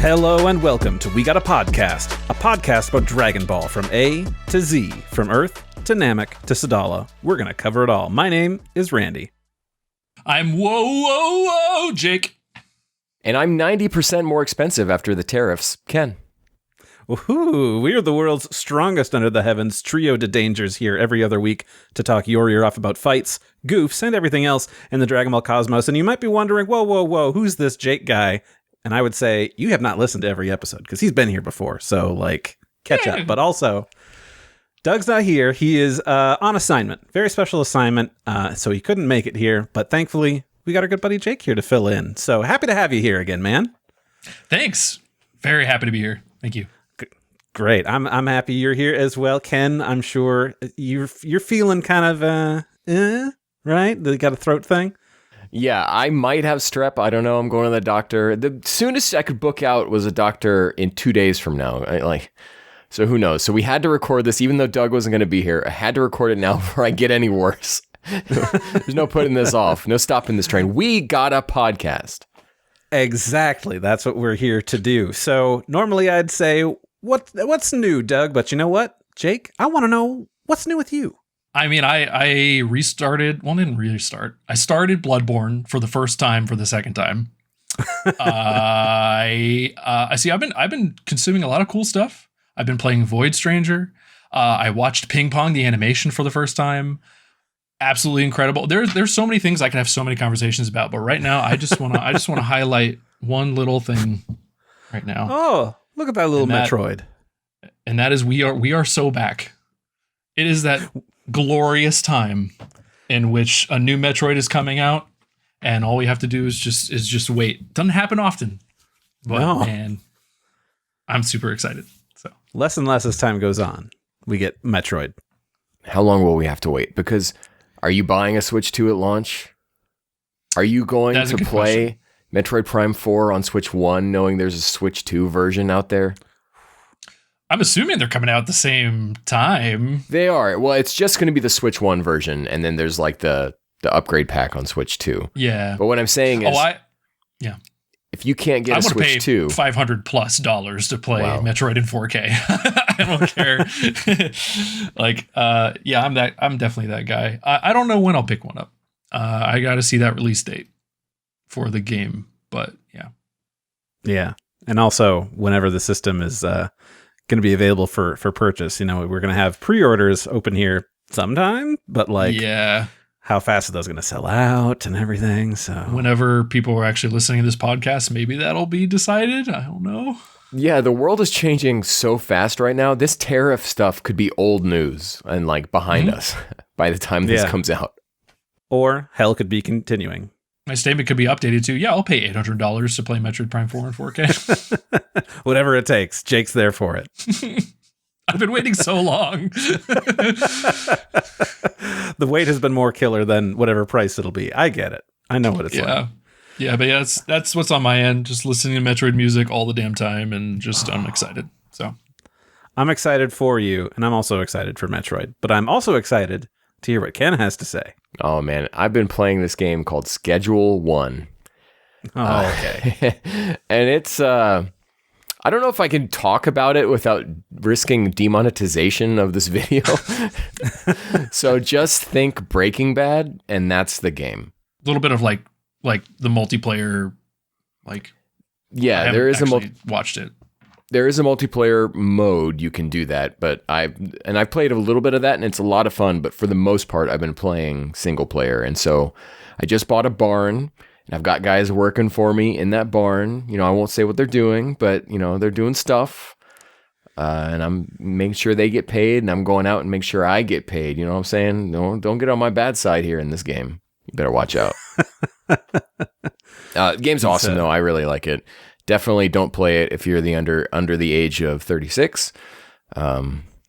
Hello and welcome to We Gotta Podcast, a podcast about Dragon Ball from A to Z, from Earth to Namek to Sadala. We're going to cover it all. My name is Randy. I'm whoa, Jake. And I'm 90% more expensive after the tariffs, Ken. Woohoo! We are the world's strongest under the heavens trio de dangers here every other week to talk your ear off about fights, goofs, and everything else in the Dragon Ball cosmos. And you might be wondering, whoa, who's this Jake guy? And I would say you have not listened to every episode because he's been here before. So, catch up. But also, Doug's not here. He is on assignment. Very special assignment. So he couldn't make it here. But thankfully, we got our good buddy Jake here to fill in. So happy to have you here again, man. Thanks. Very happy to be here. Thank you. Great. I'm happy you're here as well. Ken, I'm sure you're feeling kind of, right? You got a throat thing? Yeah, I might have strep. I don't know. I'm going to the doctor. The soonest I could book out was a doctor in 2 days from now. So who knows? So we had to record this, even though Doug wasn't going to be here. I had to record it now before I get any worse. There's no putting this off. No stopping this train. We got a podcast. Exactly. That's what we're here to do. So normally I'd say, what's new, Doug? But you know what, Jake? I want to know what's new with you. I mean, I restarted. Well, I didn't restart. I started Bloodborne for the first time for the second time. I see. I've been consuming a lot of cool stuff. I've been playing Void Stranger. I watched Ping Pong the animation for the first time. Absolutely incredible. There's so many things I can have so many conversations about, but right now I just want to highlight one little thing right now. Oh, look at that little Metroid. And that is we are so back. It is that glorious time in which a new Metroid is coming out, and all we have to do is just wait. Doesn't happen often, but man, I'm super excited. So less and less as time goes on, we get Metroid. How long will we have to wait? Because are you buying a Switch 2 at launch? Are you going to play Metroid Prime 4 on Switch 1, knowing there's a Switch 2 version out there? I'm assuming they're coming out at the same time. They are. Well, it's just going to be the Switch 1 version, and then there's the upgrade pack on Switch 2. Yeah. But what I'm saying is, if you can't get a Switch 2, $500+ to play Metroid in 4K. I don't care. I'm definitely that guy. I don't know when I'll pick one up. I got to see that release date for the game, but yeah. Yeah. And also, whenever the system is going to be available for purchase, we're going to have pre-orders open here sometime, but how fast are those going to sell out and everything? So whenever people are actually listening to this podcast, maybe that'll be decided. I don't know. Yeah, the world is changing so fast right now. This tariff stuff could be old news and behind us by the time this comes out. Or hell could be continuing. My statement could be updated to, I'll pay $800 to play Metroid Prime 4 in 4K. Whatever it takes. Jake's there for it. I've been waiting so long. The wait has been more killer than whatever price it'll be. I get it. I know what it's like. Yeah, but that's what's on my end. Just listening to Metroid music all the damn time, and I'm excited. So I'm excited for you, and I'm also excited for Metroid. But I'm also excited to hear what Ken has to say. Oh, man. I've been playing this game called Schedule 1. Oh, okay. And it's, I don't know if I can talk about it without risking demonetization of this video. So just think Breaking Bad, and that's the game. A little bit of like the multiplayer, Yeah, there is watched it. There is a multiplayer mode you can do that, but I've played a little bit of that, and it's a lot of fun, but for the most part, I've been playing single player. And so I just bought a barn, and I've got guys working for me in that barn. I won't say what they're doing, but, they're doing stuff, and I'm making sure they get paid, and I'm going out and make sure I get paid. You know what I'm saying? Don't get on my bad side here in this game. You better watch out. Game's awesome, though. I really like it. Definitely don't play it if you're under the age of 36.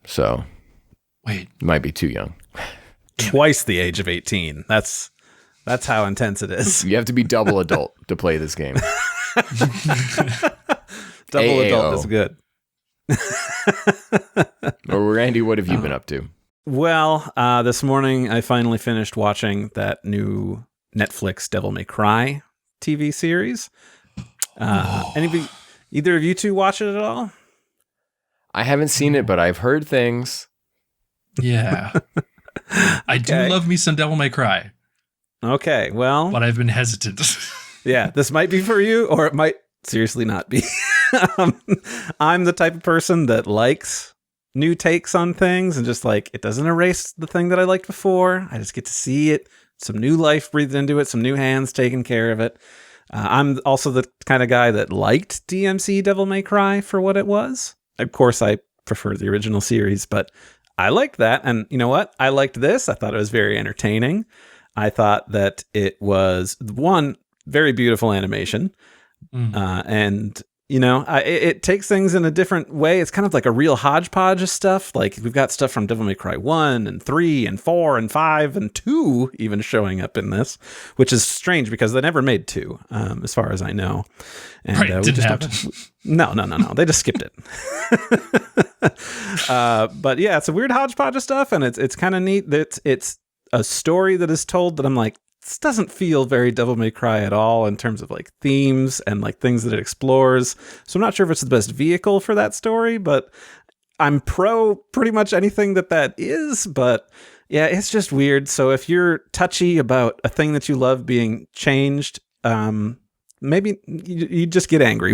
So wait, you might be too young. Twice the age of 18. That's how intense it is. You have to be double adult to play this game. Double adult is good. Or Randy, what have you been up to? Well, this morning I finally finished watching that new Netflix Devil May Cry TV series. Either of you two watch it at all? I haven't seen it, but I've heard things. Yeah. I do love me some Devil May Cry. Okay, well. But I've been hesitant. Yeah, this might be for you, or it might seriously not be. I'm the type of person that likes new takes on things and just like, it doesn't erase the thing that I liked before. I just get to see it, some new life breathed into it, some new hands taking care of it. I'm also the kind of guy that liked DMC Devil May Cry for what it was. Of course, I prefer the original series, but I liked that. And you know what? I liked this. I thought it was very entertaining. I thought that it was, one, very beautiful animation. And, you know, it takes things in a different way. It's kind of like a real hodgepodge of stuff. Like we've got stuff from Devil May Cry 1 and 3 and 4 and 5 and 2 even showing up in this, which is strange because they never made 2, as far as I know. And right, didn't happen. No. They just skipped it. But yeah, it's a weird hodgepodge of stuff, and it's kind of neat that it's a story that is told that I'm like, this doesn't feel very Devil May Cry at all in terms of like themes and like things that it explores. So I'm not sure if it's the best vehicle for that story, but I'm pro pretty much anything that is. But yeah, it's just weird. So if you're touchy about a thing that you love being changed, maybe you just get angry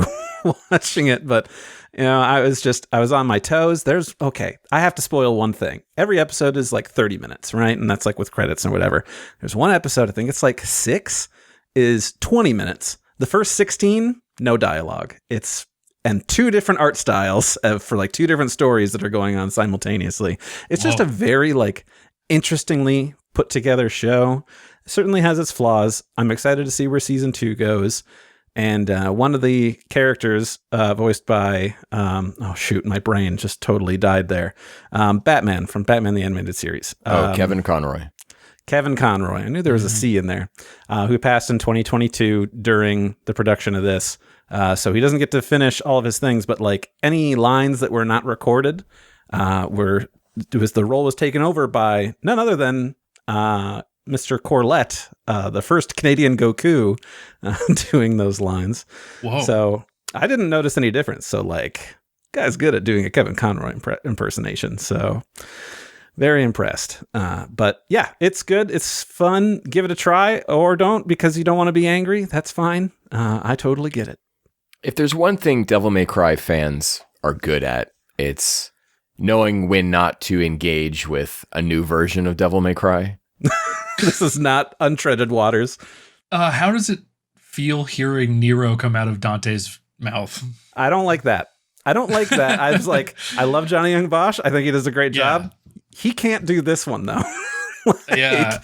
watching it. But you know, I was on my toes. I have to spoil one thing. Every episode is like 30 minutes, right? And that's like with credits and whatever. There's one episode, I think it's like 6, is 20 minutes. The first 16, no dialogue. And 2 different art styles for like 2 different stories that are going on simultaneously. It's just a very like interestingly put together show. It certainly has its flaws. I'm excited to see where season 2 goes. And one of the characters voiced by, my brain just totally died there. Batman from Batman the Animated Series. Kevin Conroy. Kevin Conroy. I knew there was a C in there. Who passed in 2022 during the production of this. So he doesn't get to finish all of his things, but like any lines that were not recorded the role was taken over by none other than Mr. Corlett, the first Canadian Goku, doing those lines. Whoa. So I didn't notice any difference. So like, guy's good at doing a Kevin Conroy impersonation. So very impressed. But yeah, it's good. It's fun. Give it a try, or don't because you don't want to be angry. That's fine. I totally get it. If there's one thing Devil May Cry fans are good at, it's knowing when not to engage with a new version of Devil May Cry. This is not untreaded waters. How does it feel hearing Nero come out of Dante's mouth? I don't like that. I was like, I love Johnny Young Bosch. I think he does a great job. He can't do this one, though. Yeah.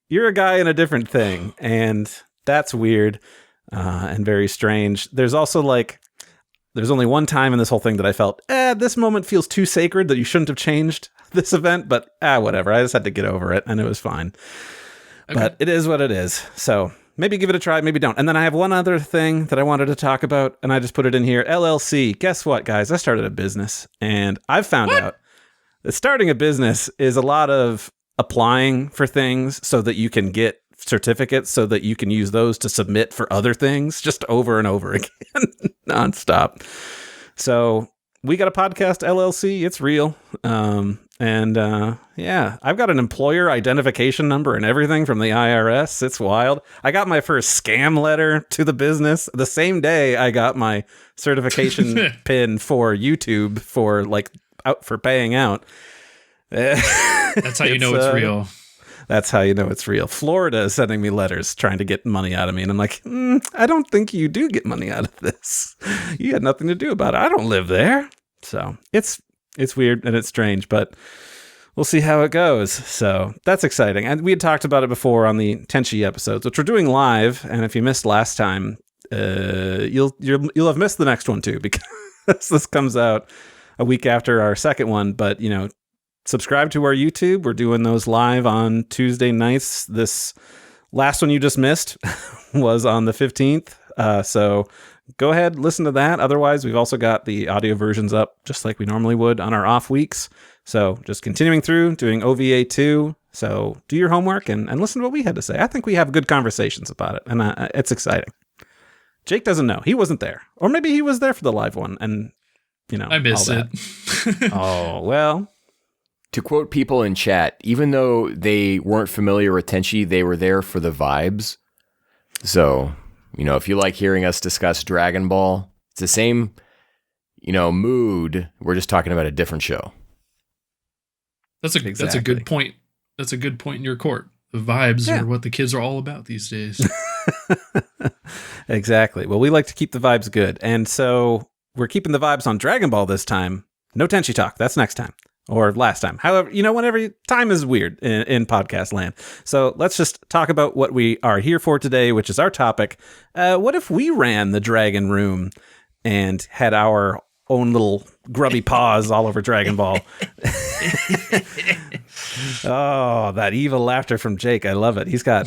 You're a guy in a different thing, and that's weird and very strange. There's also like, there's only one time in this whole thing that I felt, this moment feels too sacred that you shouldn't have changed this event, but whatever. I just had to get over it, and it was fine. Okay. But it is what it is. So maybe give it a try, maybe don't. And then I have one other thing that I wanted to talk about, and I just put it in here. LLC. Guess what, guys? I started a business, and I've found out that starting a business is a lot of applying for things so that you can get certificates so that you can use those to submit for other things just over and over again, nonstop. So we got a podcast LLC. It's real. I've got an employer identification number and everything from the IRS. It's wild. I got my first scam letter to the business the same day I got my certification pin for YouTube for paying out. That's how you know it's real. That's how you know it's real. Florida is sending me letters trying to get money out of me. And I'm like, I don't think you do get money out of this. You had nothing to do about it. I don't live there. So it's weird and it's strange, but we'll see how it goes. So that's exciting. And we had talked about it before on the Tenchi episodes, which we're doing live. And if you missed last time, you'll have missed the next one too, because this comes out a week after our second one. But, subscribe to our YouTube. We're doing those live on Tuesday nights. This last one you just missed was on the 15th. So go ahead, listen to that. Otherwise, we've also got the audio versions up just like we normally would on our off weeks. So just continuing through, doing OVA 2. So do your homework and listen to what we had to say. I think we have good conversations about it, and it's exciting. Jake doesn't know. He wasn't there. Or maybe he was there for the live one and, I missed it. Oh, well. To quote people in chat, even though they weren't familiar with Tenchi, they were there for the vibes. So, if you like hearing us discuss Dragon Ball, it's the same, mood. We're just talking about a different show. That's a good point. That's a good point in your court. The vibes are what the kids are all about these days. Exactly. Well, we like to keep the vibes good. And so we're keeping the vibes on Dragon Ball this time. No Tenchi talk. That's next time. Or last time. However, whenever time is weird in podcast land. So let's just talk about what we are here for today, which is our topic. What if we ran the Dragon Room and had our own little grubby paws all over Dragon Ball? Oh, that evil laughter from Jake. I love it. He's got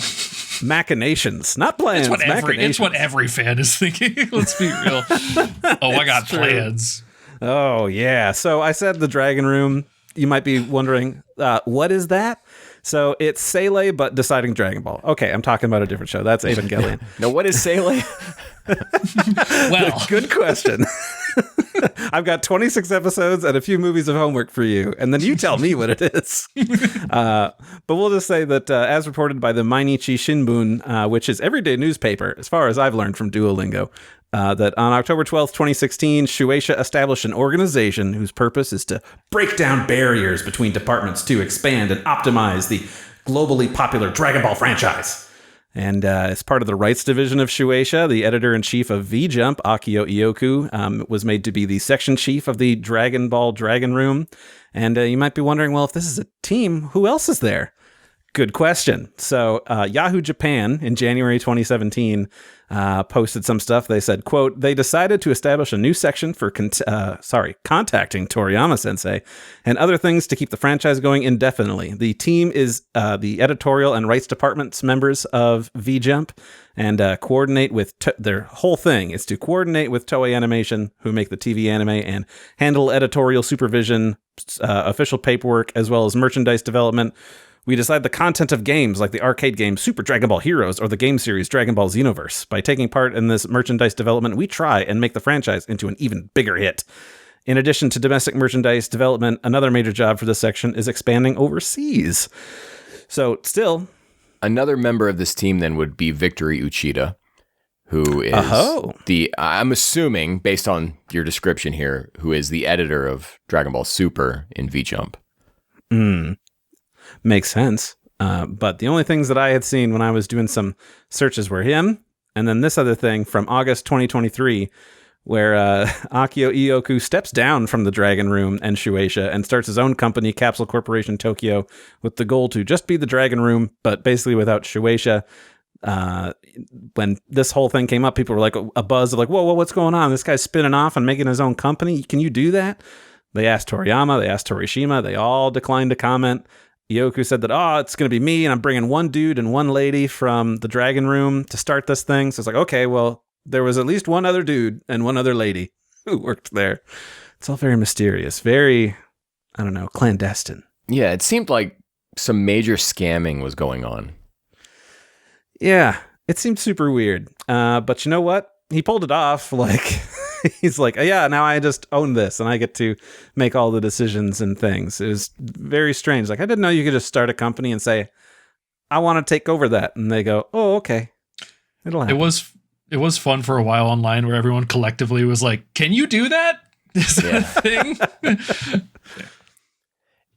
machinations, not plans. It's what every fan is thinking. Let's be real. I got plans. Oh, yeah. So I said the Dragon Room. You might be wondering, what is that? So it's Sele, but deciding Dragon Ball. Okay, I'm talking about a different show. That's Evangelion. Now, what is Sele? Well, good question. I've got 26 episodes and a few movies of homework for you, and then you tell me what it is. But we'll just say that as reported by the Mainichi Shinbun, which is everyday newspaper, as far as I've learned from Duolingo, that on October 12th, 2016, Shueisha established an organization whose purpose is to break down barriers between departments to expand and optimize the globally popular Dragon Ball franchise. And as part of the rights division of Shueisha, the editor-in-chief of V-Jump, Akio Ioku, was made to be the section chief of the Dragon Ball Dragon Room. And you might be wondering, well, if this is a team, who else is there? Good question. So Yahoo Japan in January 2017 posted some stuff. They said, quote, they decided to establish a new section for contacting Toriyama-sensei and other things to keep the franchise going indefinitely. The team is the editorial and rights departments members of V-Jump and coordinate with their whole thing is to coordinate with Toei Animation, who make the TV anime, and handle editorial supervision, official paperwork, as well as merchandise development. We decide the content of games like the arcade game Super Dragon Ball Heroes or the game series Dragon Ball Xenoverse. By taking part in this merchandise development, we try and make the franchise into an even bigger hit. In addition to domestic merchandise development, another major job for this section is expanding overseas. So still... Another member of this team then would be Victory Uchida, who is I'm assuming, based on your description here, who is the editor of Dragon Ball Super in V-Jump. Makes sense. But the only things that I had seen when I was doing some searches were him, and then this other thing from August 2023, where Akio Ioku steps down from the Dragon Room and Shueisha and starts his own company, Capsule Corporation Tokyo, with the goal to just be the Dragon Room, but basically without Shueisha. When this whole thing came up, people were like a buzz of like, whoa, what's going on? This guy's spinning off and making his own company. Can you do that? They asked Toriyama, they asked Torishima, they all declined to comment. Ioku said that, it's going to be me, and I'm bringing one dude and one lady from the Dragon Room to start this thing. So it's like, okay, well, there was at least one other dude and one other lady who worked there. It's all very mysterious, very, I don't know, clandestine. Yeah, it seemed like some major scamming was going on. Yeah, it seemed super weird. But you know what? He pulled it off. Like, he's like, yeah, now I just own this and I get to make all the decisions and things. It was very strange. Like, I didn't know you could just start a company and say, I want to take over that. And they go, oh, okay. It'll happen. It was fun for a while online where everyone collectively was like, can you do that? Is that a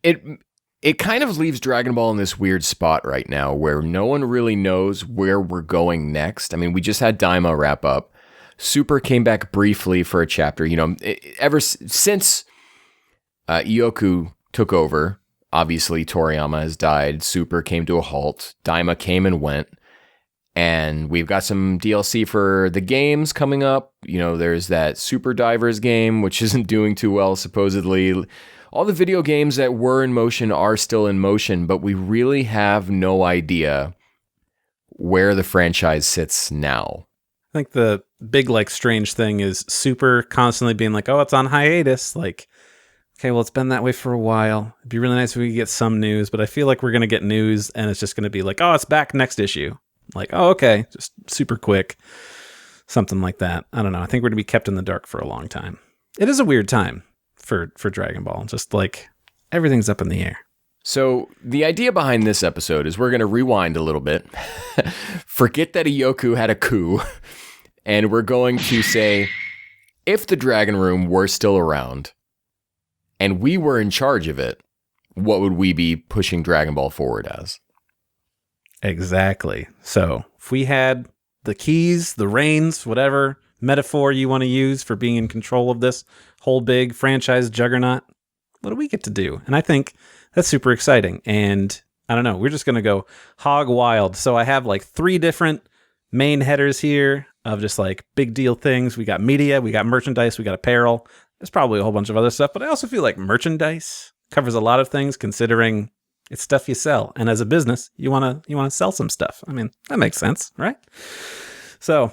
thing? It kind of leaves Dragon Ball in this weird spot right now where no one really knows where we're going next. I mean, we just had Daima wrap up. Super came back briefly for a chapter. Ever since Ioku took over, obviously Toriyama has died. Super came to a halt. Daima came and went. And we've got some DLC for the games coming up. There's that Super Divers game, which isn't doing too well, supposedly. All the video games that were in motion are still in motion, but we really have no idea where the franchise sits now. I think the big, strange thing is Super constantly being like, oh, it's on hiatus. Like, okay, well, it's been that way for a while. It'd be really nice if we could get some news, but I feel like we're going to get news and it's just going to be like, oh, it's back next issue. Like, oh, okay, just super quick. something like that. I don't know. I think we're going to be kept in the dark for a long time. It is a weird time for Dragon Ball. Just like everything's up in the air. So the idea behind this episode is we're going to rewind a little bit, forget that Ioku had a coup, and we're going to say, if the Dragon Room were still around and we were in charge of it, what would we be pushing Dragon Ball forward as? Exactly. So if we had the keys, the reins, whatever metaphor you want to use for being in control of this whole big franchise juggernaut, what do we get to do? And I think that's super exciting. And I don't know, we're just going to go hog wild. So I have like 3 different main headers here of just like big deal things. We got media, we got merchandise, we got apparel. There's probably a whole bunch of other stuff, but I also feel like merchandise covers a lot of things considering it's stuff you sell. And as a business, you want to sell some stuff. I mean, that makes sense, right? So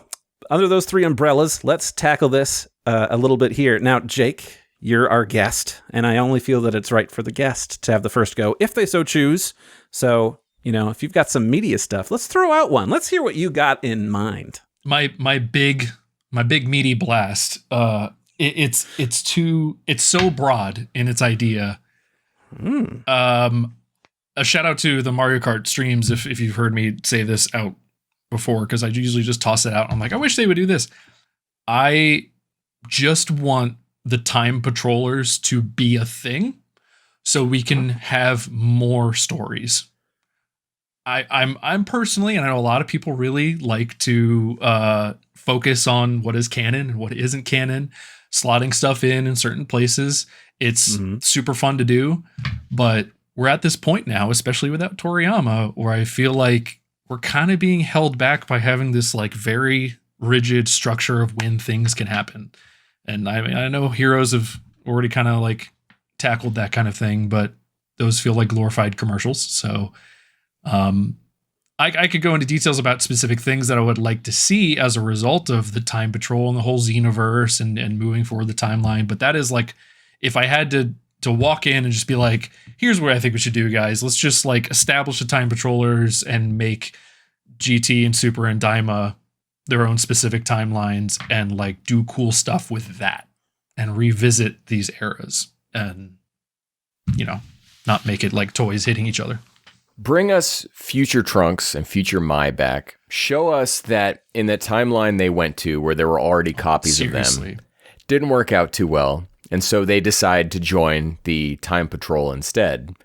under those 3 umbrellas, let's tackle this a little bit here. Now, Jake, you're our guest, and I only feel that it's right for the guest to have the first go, if they so choose. So, if you've got some media stuff, let's throw out one. Let's hear what you got in mind. My big meaty blast. It's so broad in its idea. A shout out to the Mario Kart streams if you've heard me say this out before, because I usually just toss it out. I'm like, I wish they would do this. I just want the time patrollers to be a thing so we can have more stories. I'm personally, and I know a lot of people really like to focus on what is canon and what isn't canon, slotting stuff in certain places. It's super fun to do, but we're at this point now, especially without Toriyama, where I feel like we're kind of being held back by having this like very rigid structure of when things can happen. And I mean, I know Heroes have already kind of like tackled that kind of thing, but those feel like glorified commercials. So I could go into details about specific things that I would like to see as a result of the Time Patrol and the whole Xenoverse and moving forward the timeline. But that is like, if I had to walk in and just be like, here's what I think we should do, guys. Let's just like establish the Time Patrollers and make GT and Super and Daima their own specific timelines and like do cool stuff with that and revisit these eras and, not make it like toys hitting each other. Bring us future Trunks and future Mai back. Show us that in the timeline they went to where there were already copies of them, didn't work out too well. And so they decide to join the Time Patrol instead.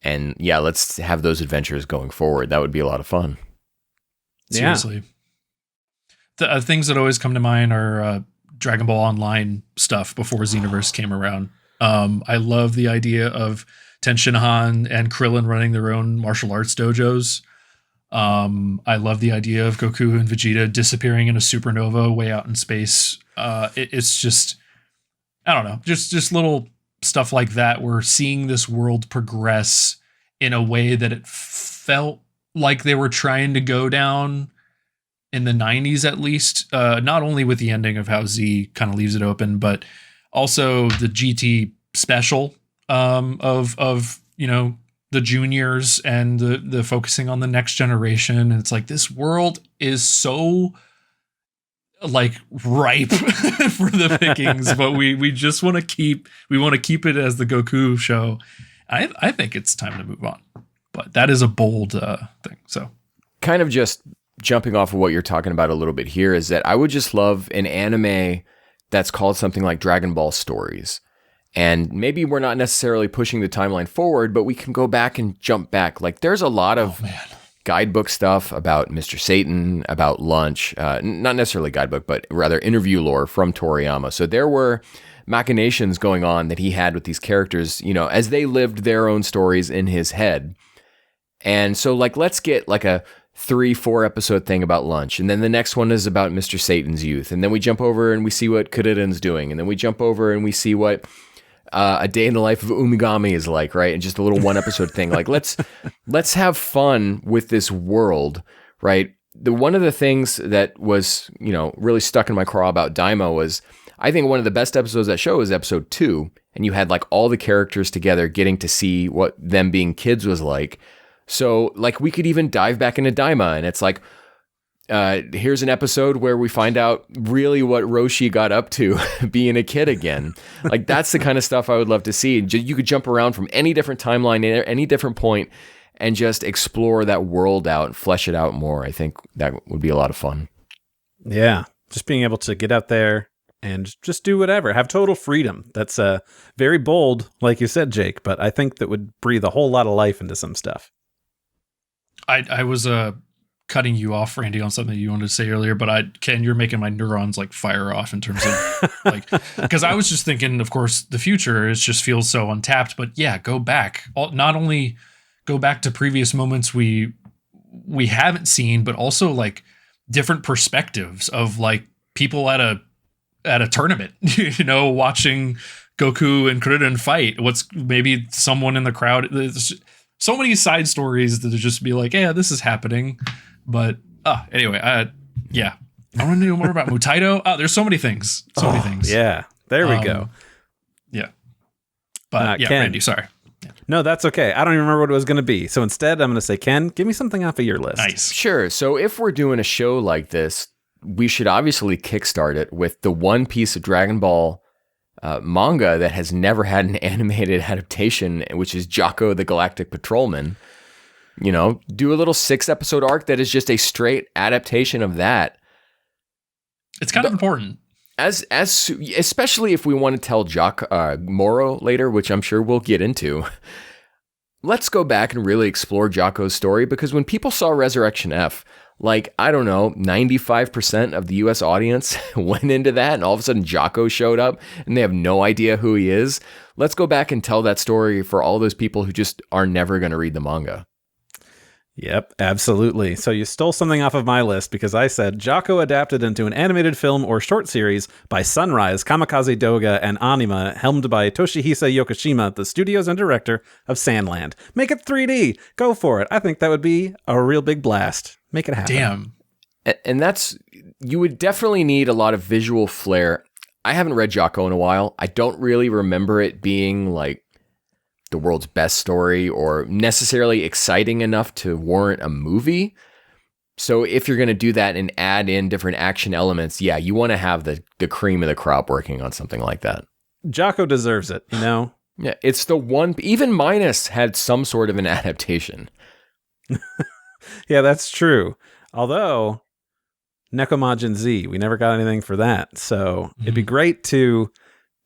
And yeah, let's have those adventures going forward. That would be a lot of fun. Seriously. Yeah. The things that always come to mind are Dragon Ball Online stuff before Xenoverse came around. I love the idea of Ten Shinhan and Krillin running their own martial arts dojos. I love the idea of Goku and Vegeta disappearing in a supernova way out in space. It's just, I don't know, just little stuff like that. We're seeing this world progress in a way that it felt like they were trying to go down in the 90s, at least, not only with the ending of how Z kind of leaves it open, but also the GT special of the juniors and the focusing on the next generation. And it's like, this world is so like ripe for the pickings, but we just want to keep it as the Goku show. I think it's time to move on, but that is a bold thing. So kind of just jumping off of what you're talking about a little bit here is that I would just love an anime that's called something like Dragon Ball Stories. And maybe we're not necessarily pushing the timeline forward, but we can go back and jump back. Like there's a lot of guidebook stuff about Mr. Satan, about Lunch, not necessarily guidebook, but rather interview lore from Toriyama. So there were machinations going on that he had with these characters, as they lived their own stories in his head. And so like, let's get like a 3-4 episode thing about Lunch. And then the next one is about Mr. Satan's youth. And then we jump over and we see what Kuririn's doing. And then we jump over and we see what a day in the life of Umigami is like, right? And just a little 1 episode thing. Like, let's have fun with this world, right? One of the things that was, really stuck in my craw about Daima was, I think one of the best episodes of that show is episode 2. And you had like all the characters together getting to see what them being kids was like. So like we could even dive back into Daima and it's like, here's an episode where we find out really what Roshi got up to being a kid again. Like, that's the kind of stuff I would love to see. You could jump around from any different timeline, any different point, and just explore that world out and flesh it out more. I think that would be a lot of fun. Yeah, just being able to get out there and just do whatever, have total freedom. That's very bold, like you said, Jake, but I think that would breathe a whole lot of life into some stuff. I was cutting you off, Randy, on something you wanted to say earlier, but Ken, you're making my neurons like fire off in terms of like, because I was just thinking, of course, the future just feels so untapped, but yeah, go back. Not only go back to previous moments we haven't seen, but also like different perspectives of like people at a tournament, you know, watching Goku and Krillin fight. What's maybe someone in the crowd. There's so many side stories that just be like, yeah, this is happening. But anyway, yeah, I want to know more about Mutaito. Oh, there's so many things. So many things. Yeah, there we go. Yeah. But yeah, Ken. Randy, sorry. Yeah. No, that's okay. I don't even remember what it was going to be. So instead, I'm going to say, Ken, give me something off of your list. Nice. Sure. So if we're doing a show like this, we should obviously kickstart it with the one piece of Dragon Ball manga that has never had an animated adaptation, which is Jocko the Galactic Patrolman. You know, do a little 6-episode arc that is just a straight adaptation of that. It's kind of important. Especially if we want to tell Moro later, which I'm sure we'll get into. Let's go back and really explore Jocko's story, because when people saw Resurrection F, like, I don't know, 95% of the US audience went into that, and all of a sudden Jocko showed up and they have no idea who he is. Let's go back and tell that story for all those people who just are never going to read the manga. Yep, absolutely. So you stole something off of my list, because I said Jocko adapted into an animated film or short series by Sunrise, Kamikaze Doga, and Anima, helmed by Toshihisa Yokoshima, the studios and director of Sandland. Make it 3D. Go for it. I think that would be a real big blast. Make it happen. Damn. And you would definitely need a lot of visual flair. I haven't read Jocko in a while. I don't really remember it being like the world's best story or necessarily exciting enough to warrant a movie. So if you're going to do that and add in different action elements, yeah, you want to have the cream of the crop working on something like that. Jocko deserves it, you know? Yeah, it's the one, even Minus had some sort of an adaptation. Yeah, that's true. Although, Nekomajin Z, we never got anything for that. So it'd be great to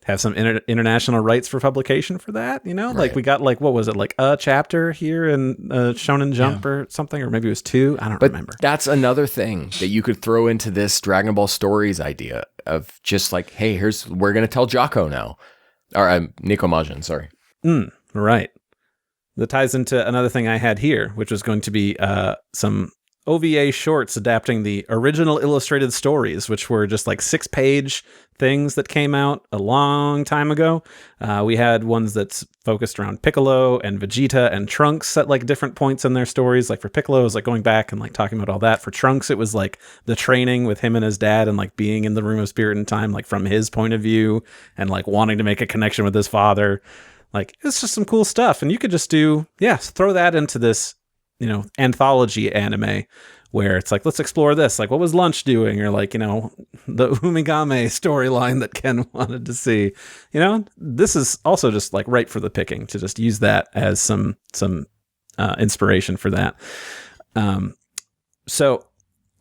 have some international rights for publication for that, you know? Right. Like we got like, what was it? Like a chapter here in Shonen Jump or something, or maybe it was 2. I don't remember. That's another thing that you could throw into this Dragon Ball Stories idea of just like, hey, we're going to tell Jocko now. Or Nekomajin, sorry. Right. That ties into another thing I had here, which was going to be some OVA shorts adapting the original illustrated stories, which were just like 6-page things that came out a long time ago. We had ones that's focused around Piccolo and Vegeta and Trunks at like different points in their stories. Like for Piccolo, it was like going back and like talking about all that. For Trunks, it was like the training with him and his dad and like being in the Room of Spirit and Time, like from his point of view and like wanting to make a connection with his father. Like, it's just some cool stuff. And you could just throw that into this, you know, anthology anime where it's like, let's explore this. Like, what was Lunch doing? Or like, you know, the Umigame storyline that Ken wanted to see. You know, this is also just like right for the picking to just use that as some inspiration for that. So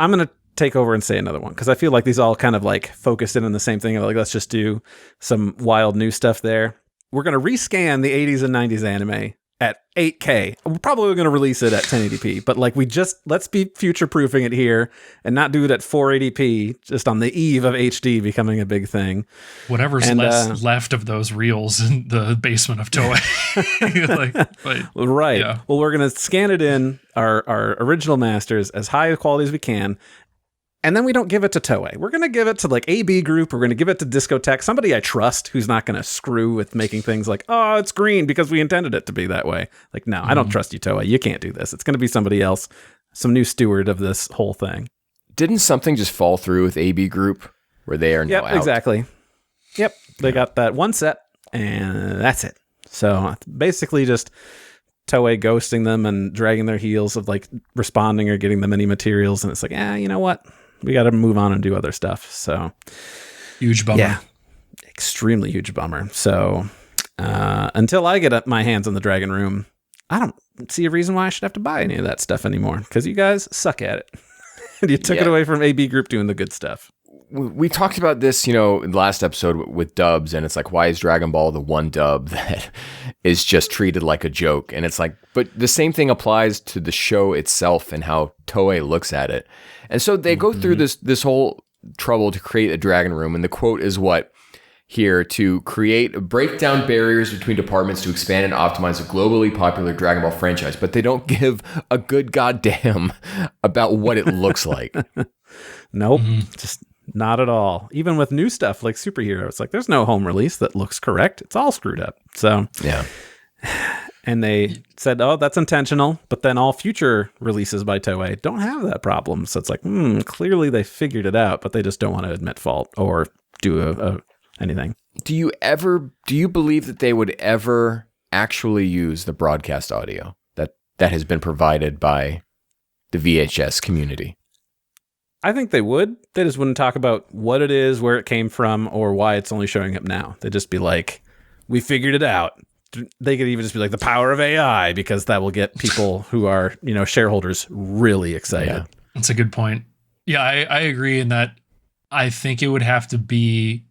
I'm going to take over and say another one, because I feel like these all kind of like focused in on the same thing. Like, let's just do some wild new stuff there. We're going to rescan the 80s and 90s anime at 8K. We're probably going to release it at 1080p, but like let's be future-proofing it here and not do it at 480p just on the eve of HD becoming a big thing. Whatever's left of those reels in the basement of Toei. Right. Yeah. Well, we're going to scan it in our original masters as high a quality as we can. And then we don't give it to Toei. We're going to give it to like AB Group. We're going to give it to Discotech, somebody I trust who's not going to screw with making things like, oh, it's green because we intended it to be that way. Like, no, I don't trust you, Toei. You can't do this. It's going to be somebody else, some new steward of this whole thing. Didn't something just fall through with AB Group where they are now out? Exactly. Yep. They got that one set and that's it. So basically just Toei ghosting them and dragging their heels of like responding or getting them any materials. And it's like, you know what? We got to move on and do other stuff. So huge bummer. Yeah, extremely huge bummer. So until I get my hands on the Dragon Room, I don't see a reason why I should have to buy any of that stuff anymore, because you guys suck at it. And you took it away from AB Group doing the good stuff. We talked about this, in the last episode with dubs, and it's like, why is Dragon Ball the one dub that is just treated like a joke? And it's like, but the same thing applies to the show itself and how Toei looks at it. And so they go through this whole trouble to create a Dragon Room, and the quote is what? Here, to break down barriers between departments to expand and optimize a globally popular Dragon Ball franchise, but they don't give a good goddamn about what it looks like. Nope, just not at all. Even with new stuff like Superhero, it's like there's no home release that looks correct. It's all screwed up. So yeah. And they said, oh, that's intentional. But then all future releases by Toei don't have that problem. So it's like, clearly they figured it out, but they just don't want to admit fault or do anything. Do you believe that they would ever actually use the broadcast audio that has been provided by the VHS community? I think they would. They just wouldn't talk about what it is, where it came from, or why it's only showing up now. They'd just be like, we figured it out. They could even just be like, the power of AI, because that will get people who are, shareholders really excited. Yeah, that's a good point. Yeah, I agree in that. I think it would have to be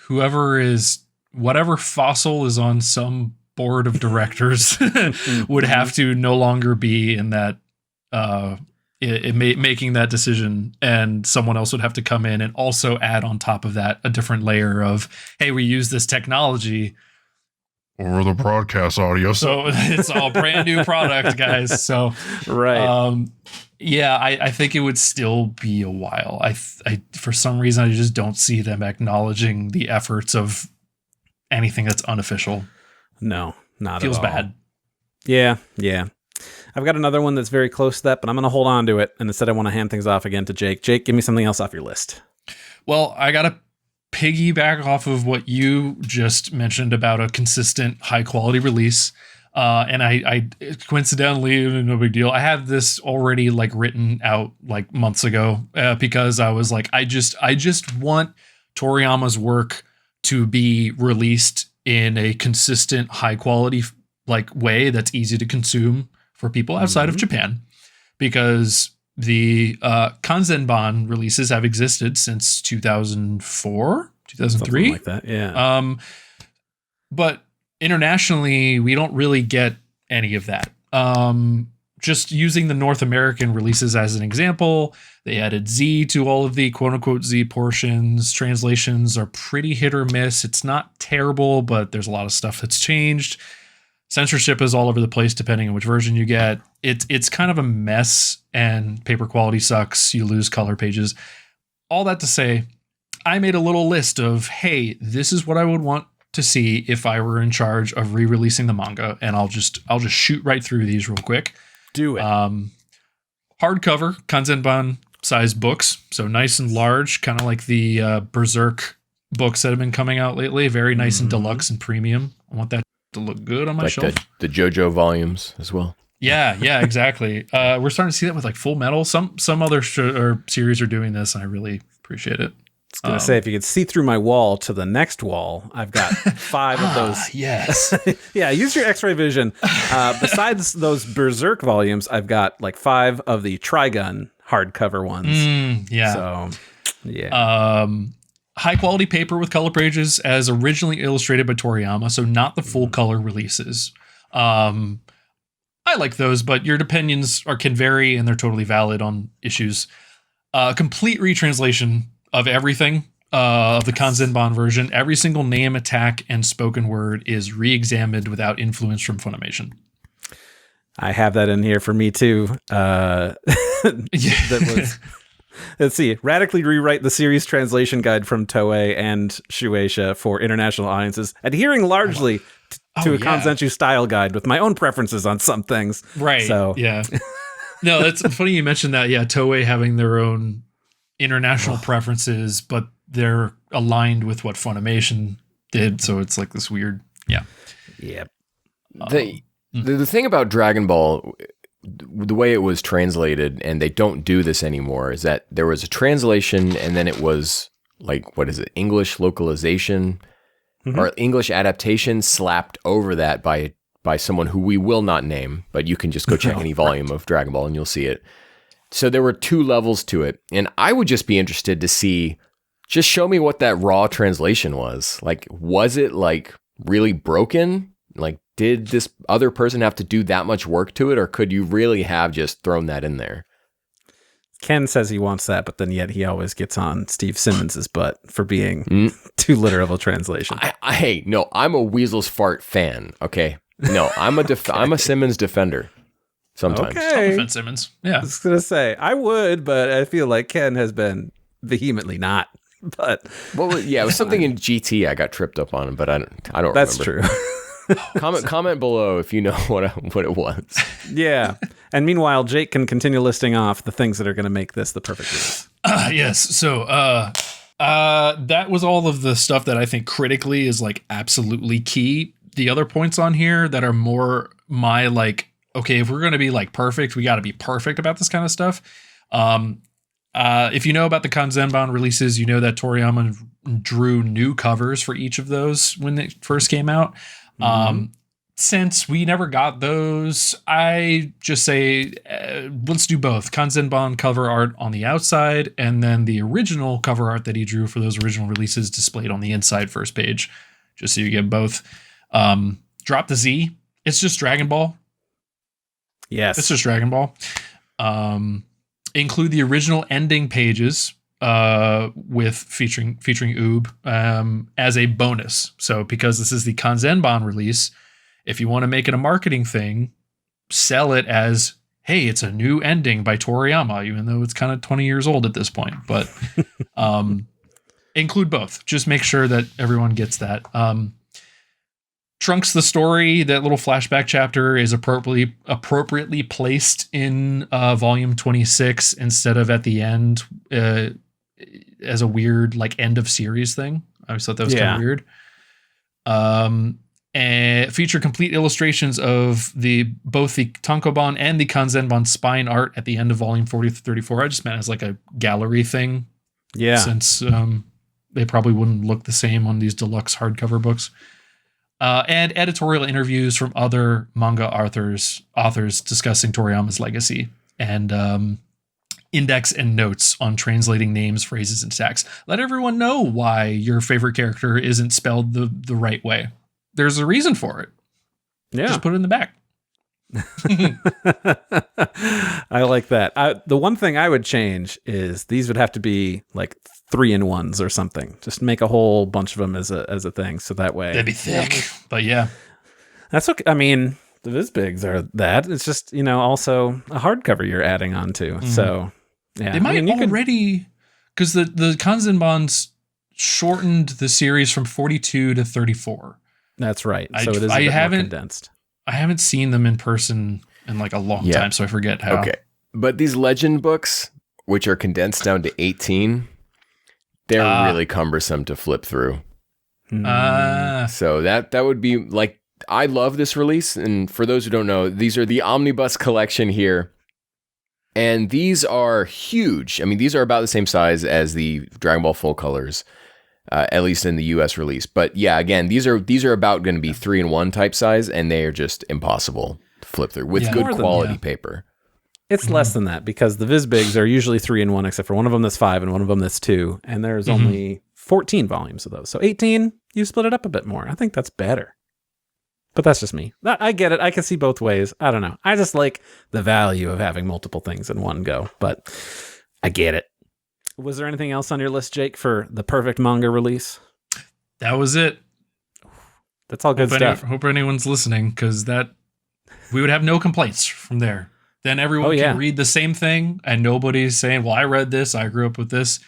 whatever fossil is on some board of directors would have to no longer be in that, making that decision, and someone else would have to come in and also add on top of that a different layer of, hey, we use this technology or the broadcast audio, so it's all brand new product, guys. So right. I think it would still be a while. I for some reason I just don't see them acknowledging the efforts of anything that's unofficial. No, not Feels at all. bad. Yeah. I've got another one that's very close to that, but I'm going to hold on to it. And instead I want to hand things off again to Jake. Jake, give me something else off your list. Well, I got to piggyback off of what you just mentioned about a consistent high quality release. And I coincidentally, no big deal, I had this already like written out like months ago, because I was like, I just want Toriyama's work to be released in a consistent high quality like way that's easy to consume for people outside of Japan, because the Kanzenban releases have existed since 2004, 2003. Something like that, yeah. But internationally, we don't really get any of that. Just using the North American releases as an example, they added Z to all of the quote-unquote Z portions. Translations are pretty hit or miss. It's not terrible, but there's a lot of stuff that's changed. Censorship is all over the place depending on which version you get. It's kind of a mess, and paper quality sucks. You lose color pages. All that to say, I made a little list of, hey, this is what I would want to see if I were in charge of re-releasing the manga, and I'll just shoot right through these real quick. Do it. Hardcover Kanzenban size books, so nice and large, kind of like the Berserk books that have been coming out lately. Very nice and deluxe and premium. I want that to look good on my shelf. The JoJo volumes as well. Yeah, exactly. We're starting to see that with like Full Metal. Some other series are doing this, and I really appreciate it. I was going to say, if you could see through my wall to the next wall, I've got 5 of those. Yes. Yeah, use your X-ray vision. Besides those Berserk volumes, I've got like 5 of the Trigun hardcover ones. Yeah. So, yeah. High quality paper with color pages as originally illustrated by Toriyama, so not the full color releases. I like those, but your opinions can vary, and they're totally valid on issues. Complete retranslation of everything of the Kanzenban version. Every single name, attack, and spoken word is re-examined without influence from Funimation. I have that in here for me too. That was, let's see, radically rewrite the series translation guide from Toei and Shueisha for international audiences, adhering largely to a Kanzenshuu style guide with my own preferences on some things. Right. So yeah. No, that's funny you mentioned that. Yeah, Toei having their own international preferences, but they're aligned with what Funimation did, so it's like this weird. Yeah. Yep. The thing about Dragon Ball, the way it was translated, and they don't do this anymore, is that there was a translation and then it was like, what is it, English localization or English adaptation slapped over that by someone who we will not name, but you can just go check any volume of Dragon Ball and you'll see it. So there were 2 levels to it. And I would just be interested to see, just show me what that raw translation was. Like, was it like really broken? Like, did this other person have to do that much work to it? Or could you really have just thrown that in there? Ken says he wants that, but then yet he always gets on Steve Simmons' butt for being too literal of a translation. Hey, no, I'm a Weasel's Fart fan, okay? No, I'm a Simmons defender sometimes. Okay. I'll defend Simmons. Yeah. I was going to say, I would, but I feel like Ken has been vehemently not. But well, yeah, it was something in GT I got tripped up on, but I don't that's remember. True. Comment below if you know what it was. Yeah. And meanwhile, Jake can continue listing off the things that are going to make this the perfect release. Yes. So that was all of the stuff that I think critically is like absolutely key. The other points on here that are more my like, okay, if we're going to be like perfect, we got to be perfect about this kind of stuff. If you know about the Kanzenban releases, you know that Toriyama drew new covers for each of those when they first came out. Since we never got those, I just say, let's do both. Kanzenban cover art on the outside, and then the original cover art that he drew for those original releases displayed on the inside first page, just so you get both. Drop the Z. It's just Dragon Ball. Yes. It's just Dragon Ball. Include the original ending pages with featuring Oob as a bonus. So because this is the Kanzenban release, if you want to make it a marketing thing, sell it as, hey, it's a new ending by Toriyama, even though it's kind of 20 years old at this point. But include both. Just make sure that everyone gets that. Trunks the story, that little flashback chapter is appropriately placed in volume 26 instead of at the end as a weird like end of series thing. I always thought that was kind of weird. And feature complete illustrations of both the Tankobon and the Kanzenban spine art at the end of volume 40 to 34. I just meant as like a gallery thing. Yeah. Since they probably wouldn't look the same on these deluxe hardcover books. And editorial interviews from other manga authors discussing Toriyama's legacy, and index and notes on translating names, phrases, and attacks. Let everyone know why your favorite character isn't spelled the right way. There's a reason for it. Yeah. Just put it in the back. I like that. The one thing I would change is these would have to be like 3-in-1s or something. Just make a whole bunch of them as a thing, so that way That'd be thick, but yeah, that's okay. I mean, the Vizbigs are that. It's just also a hardcover you're adding on to. So yeah, they might already because the Kanzenbans shortened the series from 42 to 34. That's right. So it is a bit more condensed. I haven't seen them in person in like a long time, so I forget how. Okay. But these legend books, which are condensed down to 18, they're really cumbersome to flip through. So that would be like, I love this release. And for those who don't know, these are the Omnibus collection here. And these are huge. I mean, these are about the same size as the Dragon Ball full colors. At least in the US release. But yeah, again, these are about going to be 3-in-1 type size, and they are just impossible to flip through with good quality paper. It's less than that because the Vizbigs are usually 3-in-1, except for one of them that's 5 and one of them that's 2. And there's only 14 volumes of those. So 18, you split it up a bit more. I think that's better. But that's just me. I get it. I can see both ways. I don't know. I just like the value of having multiple things in one go, but I get it. Was there anything else on your list, Jake, for the perfect manga release? That was it. That's all good stuff. Hope anyone's listening, because we would have no complaints from there. Then everyone can read the same thing, and nobody's saying, well, I read this, I grew up with this.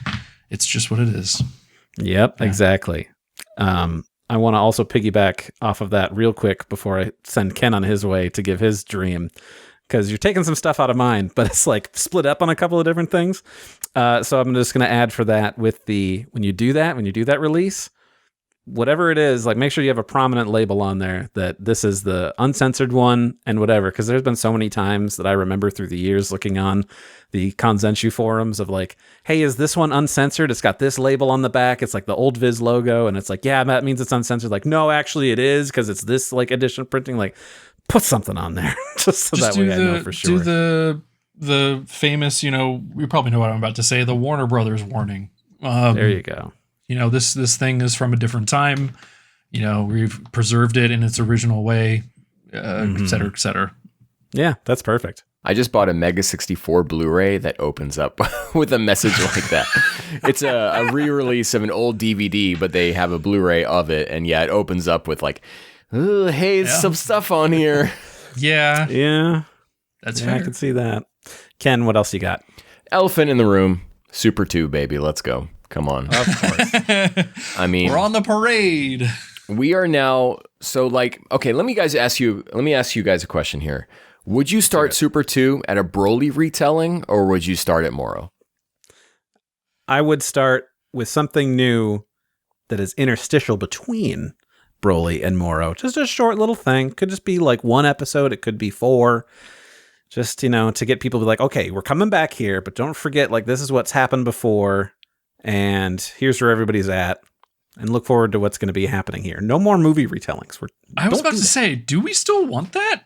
It's just what it is. Yep, exactly. I want to also piggyback off of that real quick before I send Ken on his way to give his dream. Because you're taking some stuff out of mine, but it's like split up on a couple of different things. So I'm just going to add for that with when you do that release, whatever it is, like make sure you have a prominent label on there that this is the uncensored one and whatever. Because there's been so many times that I remember through the years looking on the Kanzenshu forums of like, hey, is this one uncensored? It's got this label on the back. It's like the old Viz logo. And it's like, yeah, that means it's uncensored. Like, no, actually it is because it's this like edition printing. Like, put something on there just so that way I know for sure. Do the famous, you probably know what I'm about to say, the Warner Brothers warning. There you go. This thing is from a different time. We've preserved it in its original way, et cetera, et cetera. Yeah, that's perfect. I just bought a Mega 64 Blu-ray that opens up with a message like that. It's a re-release of an old DVD, but they have a Blu-ray of it. And yeah, it opens up with like, hey, some stuff on here. Yeah. Yeah. That's fair. I can see that. Ken, what else you got? Elephant in the room. Super 2, baby. Let's go. Come on. Of course. I mean, we're on the parade. We are now. So like, okay, let me ask you guys a question here. Would you start Super 2 at a Broly retelling or would you start at Moro? I would start with something new that is interstitial between Broly and Moro. Just a short little thing. Could just be like one episode. It could be 4. Just, to get people to be like, okay, we're coming back here, but don't forget, like, this is what's happened before, and here's where everybody's at, and look forward to what's going to be happening here. No more movie retellings. I was about to say, do we still want that?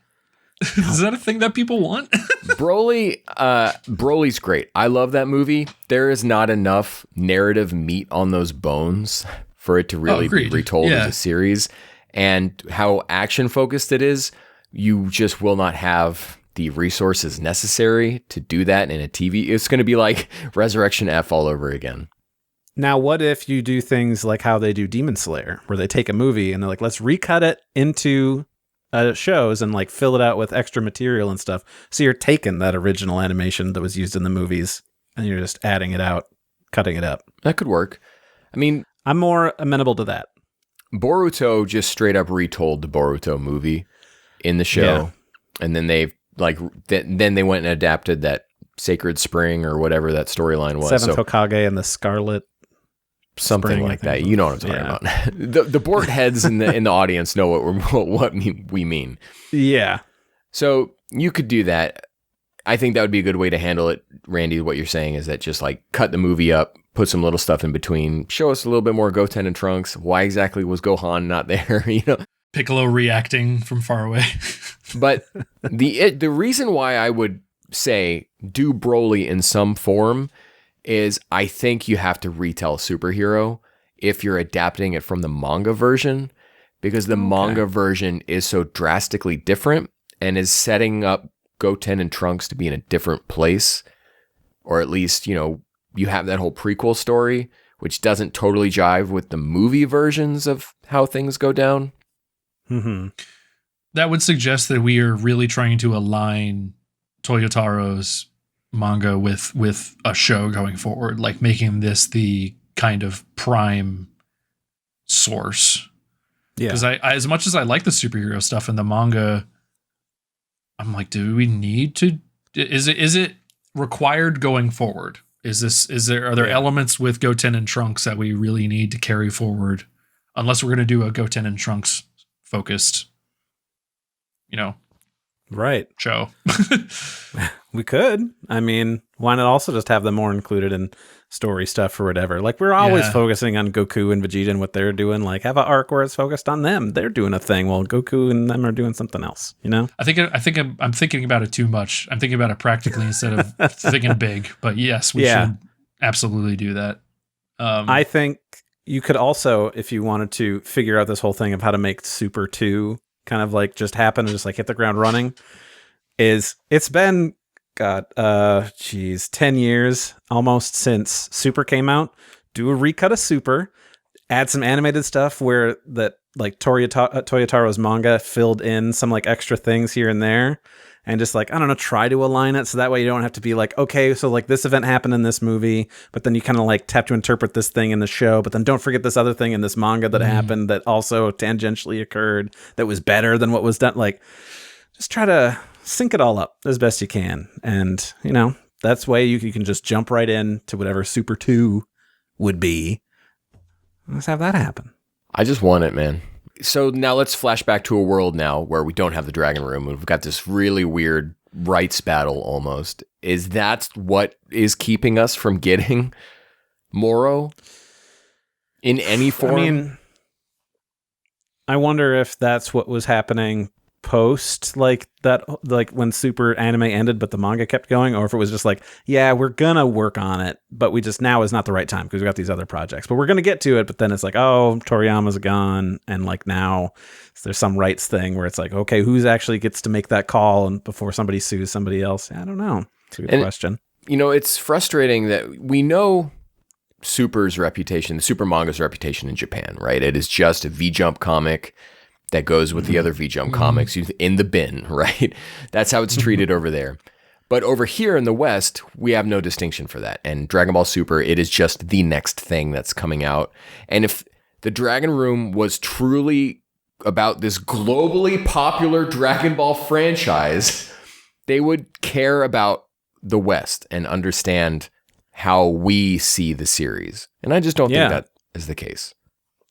Is that a thing that people want? Broly's great. I love that movie. There is not enough narrative meat on those bones for it to really be retold as a series, and how action-focused it is, you just will not have the resources necessary to do that in a TV. It's going to be like Resurrection F all over again. Now, what if you do things like how they do Demon Slayer, where they take a movie and they're like, let's recut it into shows and like fill it out with extra material and stuff. So you're taking that original animation that was used in the movies and you're just adding it out, cutting it up. That could work. I mean, I'm more amenable to that. Boruto just straight up retold the Boruto movie in the show. Yeah. And then then they went and adapted that Sacred Spring or whatever that storyline was. Seventh Hokage and the Scarlet something Spring, like that. You know what I'm talking about. The board heads in the audience know what we mean. Yeah. So you could do that. I think that would be a good way to handle it, Randy. What you're saying is that just like cut the movie up, put some little stuff in between, show us a little bit more Goten and Trunks. Why exactly was Gohan not there? Piccolo reacting from far away. But the reason why I would say do Broly in some form is I think you have to retell Superhero if you're adapting it from the manga version, because the manga version is so drastically different and is setting up Goten and Trunks to be in a different place, or at least, you have that whole prequel story, which doesn't totally jive with the movie versions of how things go down. Mm-hmm. That would suggest that we are really trying to align Toyotaro's manga with a show going forward, like making this the kind of prime source. Yeah. Because I as much as I like the superhero stuff in the manga, I'm like, do we need to? Is it required going forward? Are there elements with Goten and Trunks that we really need to carry forward? Unless we're going to do a Goten and Trunks focused, right, show. We could. I mean, why not also just have them more included in story stuff or whatever? Like, we're always focusing on Goku and Vegeta and what they're doing. Like, have an arc where it's focused on them. They're doing a thing while Goku and them are doing something else, I think I'm thinking about it too much. I'm thinking about it practically instead of thinking big. But yes, we should absolutely do that. I think you could also, if you wanted to figure out this whole thing of how to make Super 2 kind of like just happen and just like hit the ground running, it's been 10 years almost since Super came out. Do a recut of Super, add some animated stuff where that like Toyotaro's manga filled in some like extra things here and there, and just like, I don't know, try to align it so that way you don't have to be like, okay, so like this event happened in this movie, but then you kind of like have to interpret this thing in the show, but then don't forget this other thing in this manga that happened that also tangentially occurred that was better than what was done. Like, just try to sync it all up as best you can. And, that's way you can just jump right in to whatever Super 2 would be. Let's have that happen. I just want it, man. So now let's flash back to a world now where we don't have the Dragon Room. We've got this really weird rights battle almost. Is that what is keeping us from getting Moro in any form? I mean, I wonder if that's what was happening post like that, like when Super Anime ended, but the manga kept going, or if it was just like, yeah, we're gonna work on it, but we just now is not the right time because we got these other projects, but we're gonna get to it. But then it's like, oh, Toriyama's gone, and like now there's some rights thing where it's like, okay, who's actually gets to make that call and before somebody sues somebody else? I don't know. It's a good question. You know, it's frustrating that we know Super's reputation, the Super manga's reputation in Japan, right? It is just a V-Jump comic that goes with the other V-Jump comics in the bin, right? That's how it's treated over there. But over here in the West, we have no distinction for that. And Dragon Ball Super, it is just the next thing that's coming out. And if the Dragon Room was truly about this globally popular Dragon Ball franchise, they would care about the West and understand how we see the series. And I just don't think that is the case.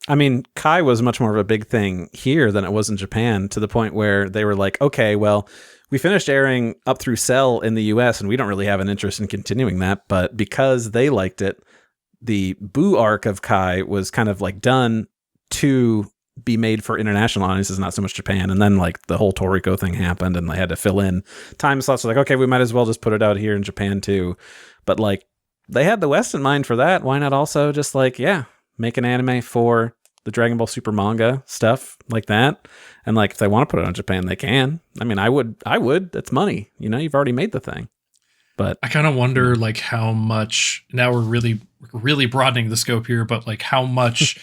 I mean, Kai was much more of a big thing here than it was in Japan, to the point where they were like, okay, well, we finished airing up through Cell in the US and we don't really have an interest in continuing that. But because they liked it, the Boo arc of Kai was kind of like done to be made for international audiences, not so much Japan. And then like the whole Toriko thing happened and they had to fill in time slots. So like, okay, we might as well just put it out here in Japan too. But like they had the West in mind for that. Why not also just like, make an anime for the Dragon Ball Super manga stuff like that. And like, if they want to put it on Japan, they can. I mean, I would, that's money, you've already made the thing. But I kind of wonder like how much, now we're really broadening the scope here, but like how much,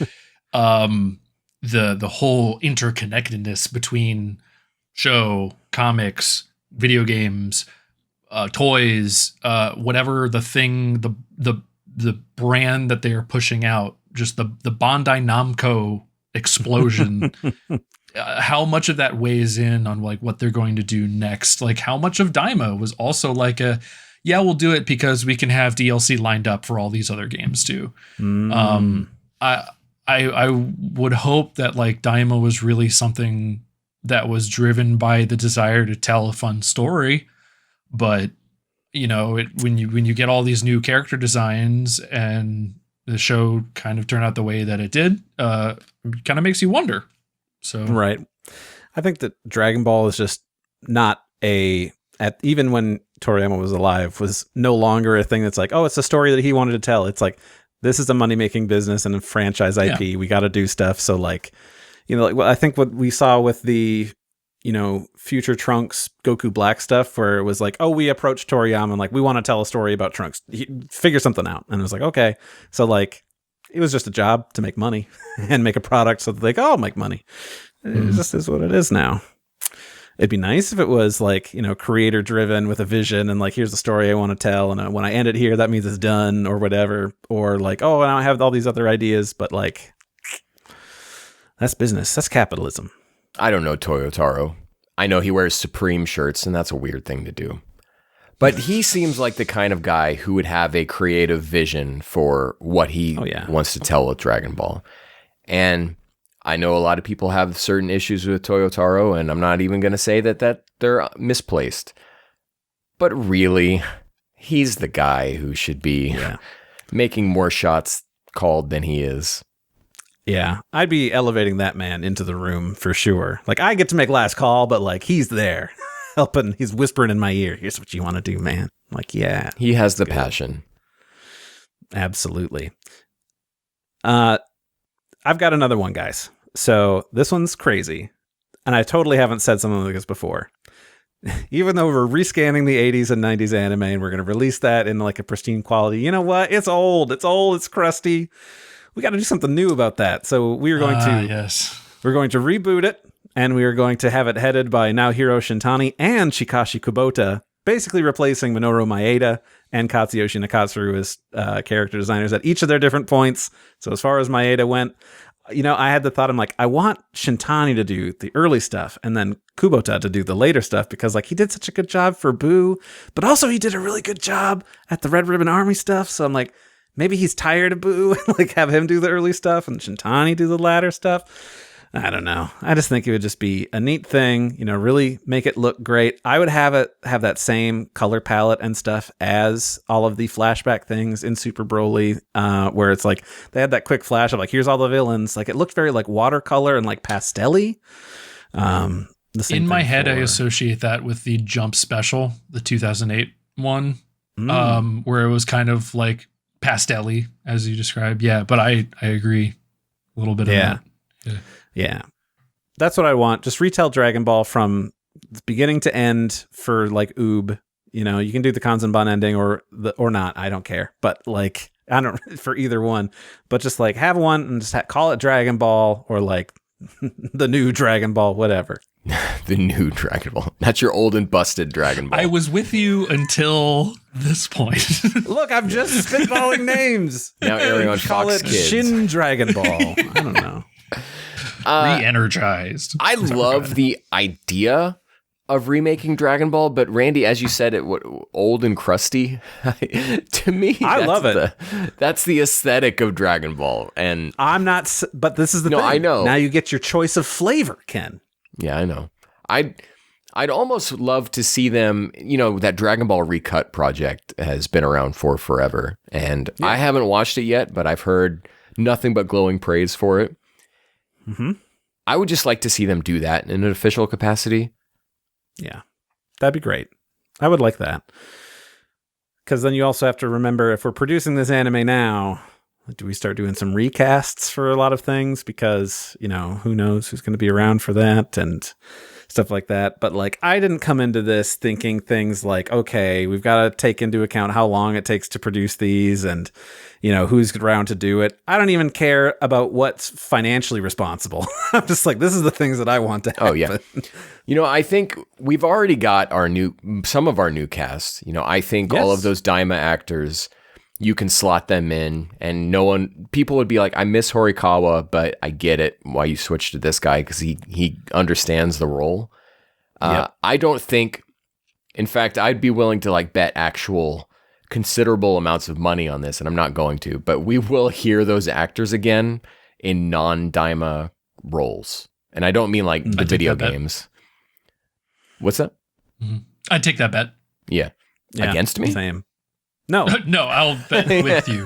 the whole interconnectedness between show, comics, video games, toys, whatever the thing, the brand that they're pushing out, just the Bandai Namco explosion, how much of that weighs in on like what they're going to do next? Like how much of Daima was also like we'll do it because we can have DLC lined up for all these other games too. I would hope that like Daima was really something that was driven by the desire to tell a fun story, but when you get all these new character designs and the show kind of turned out the way that it did, it kind of makes you wonder. So right, I think that Dragon Ball is just not even when Toriyama was alive, was no longer a thing that's like, oh, it's a story that he wanted to tell. It's like, this is a money-making business and a franchise IP. Yeah. We got to do stuff. So like, I think what we saw with the, Future Trunks, Goku Black stuff, where it was like, oh, we approached Toriyama and like, we want to tell a story about Trunks. Figure something out. And it was like, okay. So like, it was just a job to make money and make a product so that they could all make money. It just is what it is now. It'd be nice if it was like, creator driven with a vision and like, here's the story I want to tell. And when I end it here, that means it's done or whatever. Or like, oh, and I have all these other ideas, but like, that's business. That's capitalism. I don't know Toyotaro. I know he wears Supreme shirts and that's a weird thing to do. But he seems like the kind of guy who would have a creative vision for what he wants to tell with Dragon Ball. And I know a lot of people have certain issues with Toyotaro, and I'm not even going to say that they're misplaced. But really, he's the guy who should be making more shots called than he is. Yeah, I'd be elevating that man into the room for sure. Like, I get to make last call, but like, he's there helping. He's whispering in my ear, here's what you want to do, man. I'm like, yeah. He has the passion. Absolutely. I've got another one, guys. So this one's crazy. And I totally haven't said something like this before. Even though we're rescanning the 80s and 90s anime and we're going to release that in like a pristine quality, you know what? It's old. It's crusty. We got to do something new about that. So we are going we're going to reboot it, and we are going to have it headed by Naohiro Shintani and Chikashi Kubota, basically replacing Minoru Maeda and Katsuyoshi Nakatsu as character designers at each of their different points. So as far as Maeda went, I had the thought, I'm like, I want Shintani to do the early stuff and then Kubota to do the later stuff, because like he did such a good job for Boo, but also he did a really good job at the Red Ribbon Army stuff. So I'm like, maybe he's tired of Boo and like have him do the early stuff and Shintani do the latter stuff. I don't know. I just think it would just be a neat thing, really make it look great. I would have that same color palette and stuff as all of the flashback things in Super Broly, where it's like they had that quick flash of like, here's all the villains. Like it looked very like watercolor and like pastel-y. In my head, I associate that with the Jump Special, the 2008 one, where it was kind of like pastel-y, as you described. Yeah, but I agree a little bit of that. Yeah. That's what I want. Just retell Dragon Ball from beginning to end for like Oob. You can do the Kanzenban ending or not. I don't care. But like, I don't for either one. But just like have one and just call it Dragon Ball or like the new Dragon Ball, whatever. The new Dragon Ball. That's your old and busted Dragon Ball. I was with you until this point. Look, I'm just spitballing names. Now airing on Fox Kids. Shin Dragon Ball. I don't know. Re-energized. I love the idea of remaking Dragon Ball, but Randy, as you said, old and crusty. To me, I love it. That's the aesthetic of Dragon Ball, and I'm not. But this is the thing. I know. Now you get your choice of flavor, Ken. Yeah, I know. I'd almost love to see them. That Dragon Ball Recut project has been around for forever, and I haven't watched it yet, but I've heard nothing but glowing praise for it. Mm-hmm. I would just like to see them do that in an official capacity. Yeah, that'd be great. I would like that. Because then you also have to remember, if we're producing this anime now, do we start doing some recasts for a lot of things? Because, who knows who's going to be around for that and stuff like that. But like, I didn't come into this thinking things like, okay, we've got to take into account how long it takes to produce these and, who's around to do it. I don't even care about what's financially responsible. I'm just like, this is the things that I want to happen. Oh, yeah. I think we've already got some of our new cast. I think all of those Daima actors, you can slot them in and people would be like, I miss Horikawa, but I get it why you switched to this guy because he understands the role. I don't think, in fact, I'd be willing to like bet actual considerable amounts of money on this, and I'm not going to, but we will hear those actors again in non-Daima roles. And I don't mean like the video games. What's that? Mm-hmm. I'd take that bet. Yeah. Against me? Same. No. No, I'll bet with you.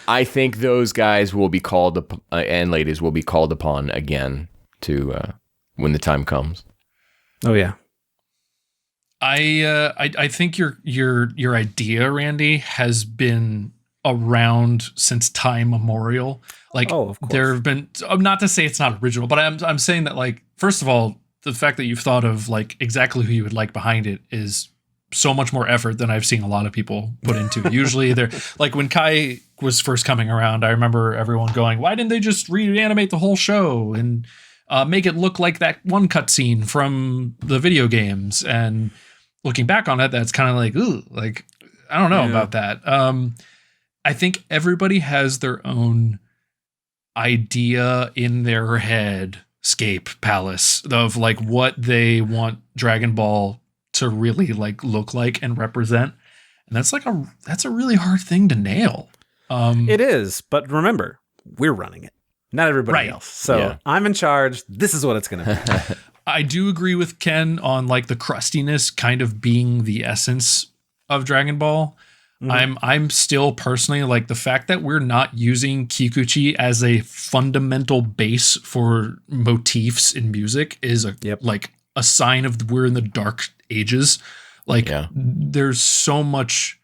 I think those guys will be called and ladies will be called upon again to when the time comes. Oh yeah. I think your idea, Randy, has been around since time memorial. Like, of course. There have been, not to say it's not original, but I'm saying that, like, first of all, the fact that you've thought of like exactly who you would like behind it is so much more effort than I've seen a lot of people put into it. Usually they're like, when Kai was first coming around, I remember everyone going, why didn't they just reanimate the whole show and make it look like that one cutscene from the video games? And looking back on it, that's kind of like, ooh, like, I don't know about that. I think everybody has their own idea in their head, scape palace of like what they want Dragon Ball to really like look like and represent. And that's a really hard thing to nail. It is, but remember, we're running it, not everybody else. So I'm in charge. This is what it's going to be. I do agree with Ken on like the crustiness kind of being the essence of Dragon Ball. Mm-hmm. I'm still personally like the fact that we're not using Kikuchi as a fundamental base for motifs in music is like a sign of we're in the dark ages. Like there's so much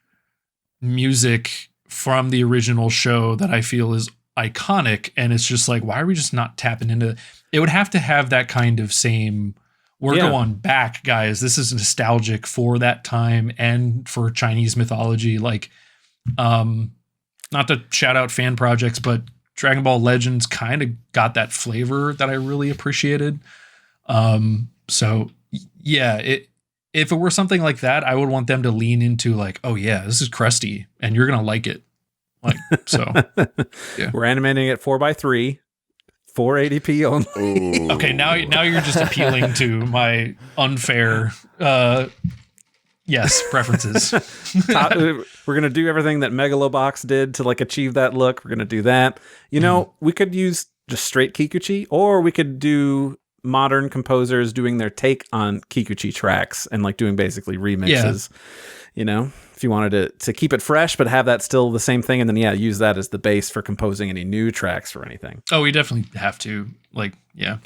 music from the original show that I feel is iconic, and it's just like, why are we just not tapping into it? Would have to have that kind of same, we're going back, guys. This is nostalgic for that time and for Chinese mythology. Like, not to shout out fan projects, but Dragon Ball Legends kind of got that flavor that I really appreciated. So yeah, if it were something like that, I would want them to lean into like, oh yeah, this is crusty and you're going to like it. Like, so yeah. We're animating it 4:3, 480p only. Okay, now you're just appealing to my unfair Yes, preferences. We're going to do everything that Megalobox did to like achieve that look. We're going to do that. You know, we could use just straight Kikuchi, or we could do modern composers doing their take on Kikuchi tracks and like doing basically remixes. You know, if you wanted to keep it fresh but have that still the same thing, and then use that as the base for composing any new tracks for anything. Oh, we definitely have to. Like, yeah.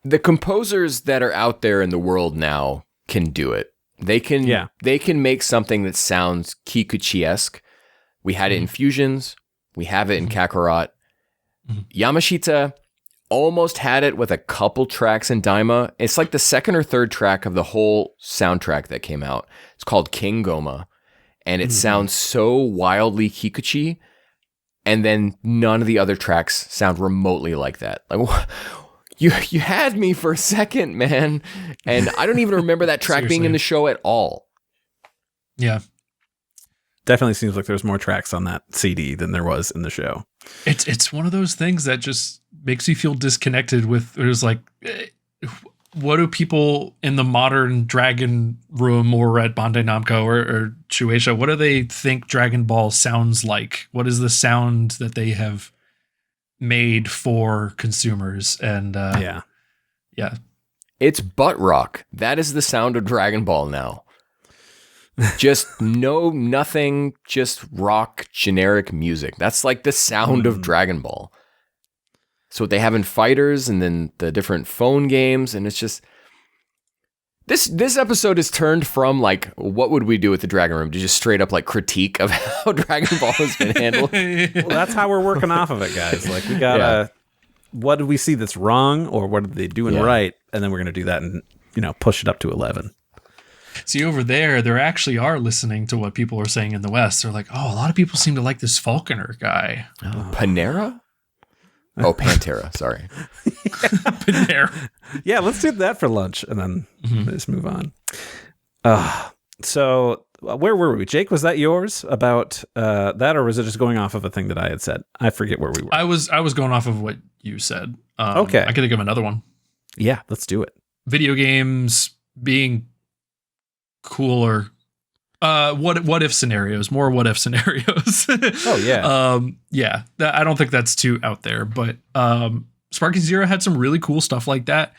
The composers that are out there in the world now can do it. They can make something that sounds Kikuchi-esque. We had it in Fusions. We have it in Kakarot. Yamashita almost had it with a couple tracks in Daima. It's like the second or third track of the whole soundtrack that came out. It's called King Goma. And it sounds so wildly Kikuchi. And then none of the other tracks sound remotely like that. Like, you had me for a second, man. And I don't even remember that track being in the show at all. Yeah. Definitely seems like there's more tracks on that CD than there was in the show. It's one of those things that just makes you feel disconnected with. It was like, what do people in the modern Dragon room or at Bandai Namco or Shueisha, what do they think Dragon Ball sounds like? What is the sound that they have made for consumers? And yeah, it's butt rock. That is the sound of Dragon Ball now. Just nothing, just rock, generic music. That's like the sound of Dragon Ball. So what they have in Fighters and then the different phone games, and it's just this episode is turned from like what would we do with the Dragon Room to just straight up like critique of how Dragon Ball has been handled. Well, that's how we're working off of it, guys. Like we gotta, what did we see that's wrong, or what are they doing right, and then we're gonna do that and push it up to 11. See, over there, they actually are listening to what people are saying in the West. They're like, oh, a lot of people seem to like this Falconer guy. Panera? Oh, Pantera. Sorry. Panera. Yeah, let's do that for lunch and then just move on. So where were we? Jake, was that yours about that, or was it just going off of a thing that I had said? I forget where we were. I was going off of what you said. Okay. I can think of another one. Yeah, let's do it. Video games being cooler. What if scenarios? More what if scenarios. Oh yeah. I don't think that's too out there, but Sparking Zero had some really cool stuff like that.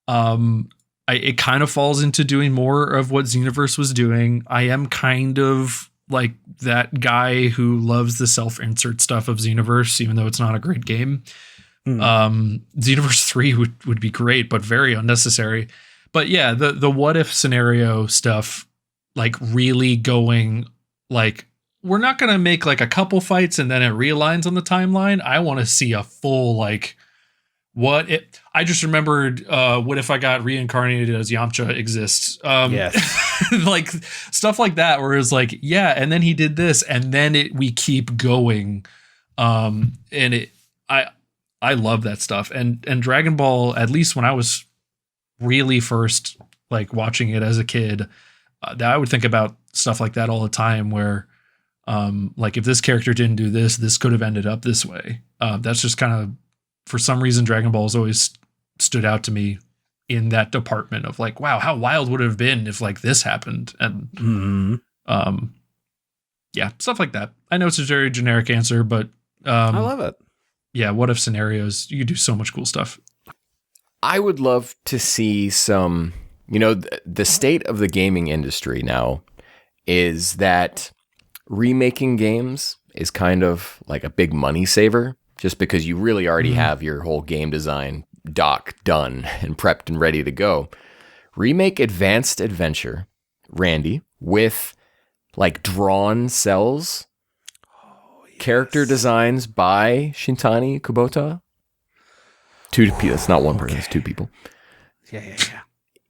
It kind of falls into doing more of what Xenoverse was doing. I am kind of like that guy who loves the self-insert stuff of Xenoverse, even though it's not a great game. Xenoverse 3 would be great, but very unnecessary. But yeah, the what if scenario stuff, like really going like, we're not going to make like a couple fights and then it realigns on the timeline. I want to see a full, like, I just remembered, what if I got reincarnated as Yamcha exists? Yes. Like stuff like that, where it's like, yeah, and then he did this, and then we keep going. And I love that stuff. And Dragon Ball, at least when I was really first like watching it as a kid, that I would think about stuff like that all the time, where like if this character didn't do this could have ended up this way. That's just kind of, for some reason, Dragon Ball has always stood out to me in that department of like, wow, how wild would it have been if like this happened? And yeah, stuff like that. I know it's a very generic answer, but I love it. Yeah, what if scenarios? You could do so much cool stuff. I would love to see some, the state of the gaming industry now is that remaking games is kind of like a big money saver, just because you really already have your whole game design doc done and prepped and ready to go. Remake Advanced Adventure, Randy, with like drawn cells, character designs by Shintani Kubota. That's not one person, it's two people.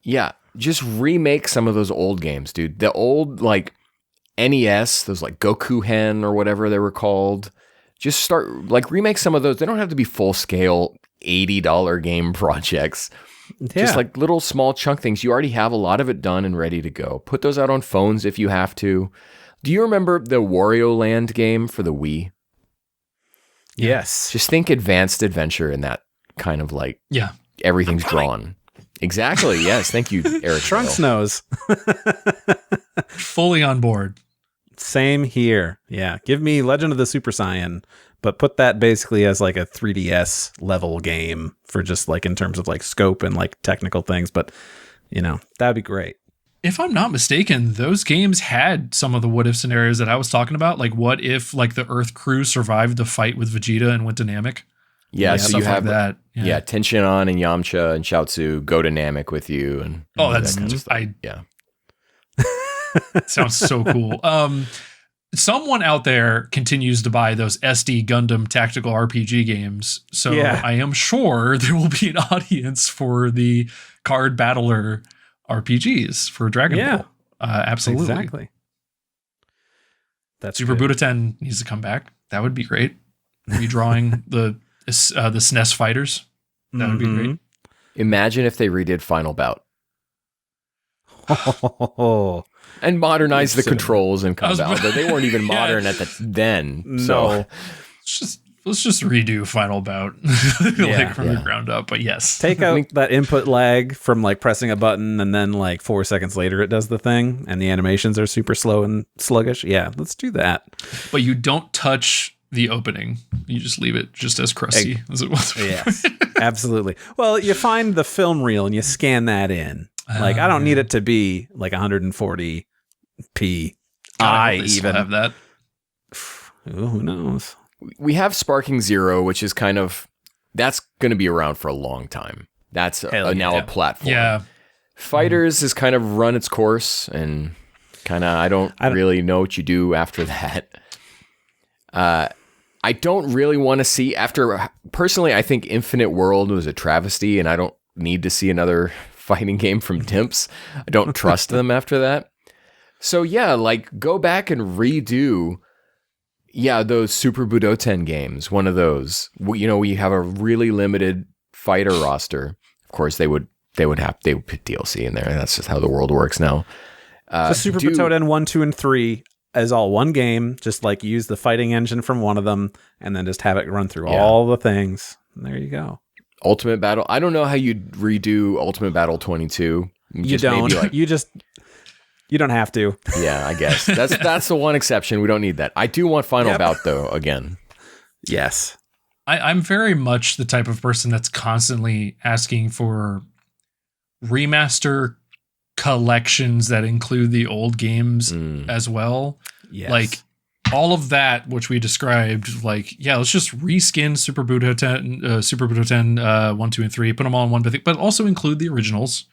Yeah, just remake some of those old games, dude. The old, like, NES, those, like, Gokuhen or whatever they were called. Just start, like, remake some of those. They don't have to be full-scale $80 game projects. Yeah. Just, like, little small chunk things. You already have a lot of it done and ready to go. Put those out on phones if you have to. Do you remember the Wario Land game for the Wii? Yes. Just think Advanced Adventure in that kind of like, everything's drawn. Exactly. Yes. Thank you, Eric. Trunks knows. Fully on board. Same here. Yeah. Give me Legend of the Super Saiyan, but put that basically as like a 3DS level game for just like in terms of like scope and like technical things. But, you know, that'd be great. If I'm not mistaken, those games had some of the what if scenarios that I was talking about. Like, what if like the Earth crew survived the fight with Vegeta and went dynamic? Yeah, so you have like that. Yeah, Tenshinhan and Yamcha and Chaozu go dynamic with you, and that's that kind of stuff. yeah. Sounds so cool. Someone out there continues to buy those SD Gundam tactical RPG games, so I am sure there will be an audience for the card battler RPGs for Dragon Ball. Absolutely, exactly. That's Super good. Budokai needs to come back. That would be great. Redrawing the SNES fighters. That would be great. Imagine if they redid Final Bout Oh, and modernized the controls in combat. But they weren't even modern at the then. So let's just redo Final Bout like from the ground up. But yes, take out that input lag from like pressing a button and then like 4 seconds later it does the thing and the animations are super slow and sluggish. Yeah, let's do that. But you don't touch the opening. You just leave it just as crusty as it was. Yes, absolutely. Well, you find the film reel and you scan that in. Like, I don't need it to be like 140p. I even have that. Ooh, who knows? we have Sparking Zero, which is kind of, that's going to be around for a long time. That's now a platform. Yeah. Fighters has kind of run its course, and kind of I don't really know what you do after that. I don't really want to see personally, I think Infinite World was a travesty, and I don't need to see another fighting game from Dimps. I don't trust them after that. So yeah, like go back and redo those Super Budokai games, one of those. We have a really limited fighter roster. Of course they would put DLC in there. That's just how the world works now. So Super Budokai 1, 2, and 3 as all one game, just like use the fighting engine from one of them and then just have it run through all the things. And there you go. Ultimate Battle. I don't know how you'd redo Ultimate Battle 22. You don't. You don't have to. Yeah, I guess. That's the one exception. We don't need that. I do want Final Bout, though, again. Yes. I'm very much the type of person that's constantly asking for remaster collections that include the old games as well. Yes. Like all of that, which we described, like, let's just reskin Super Budokai 1, 2, and 3, put them all in one, but also include the originals.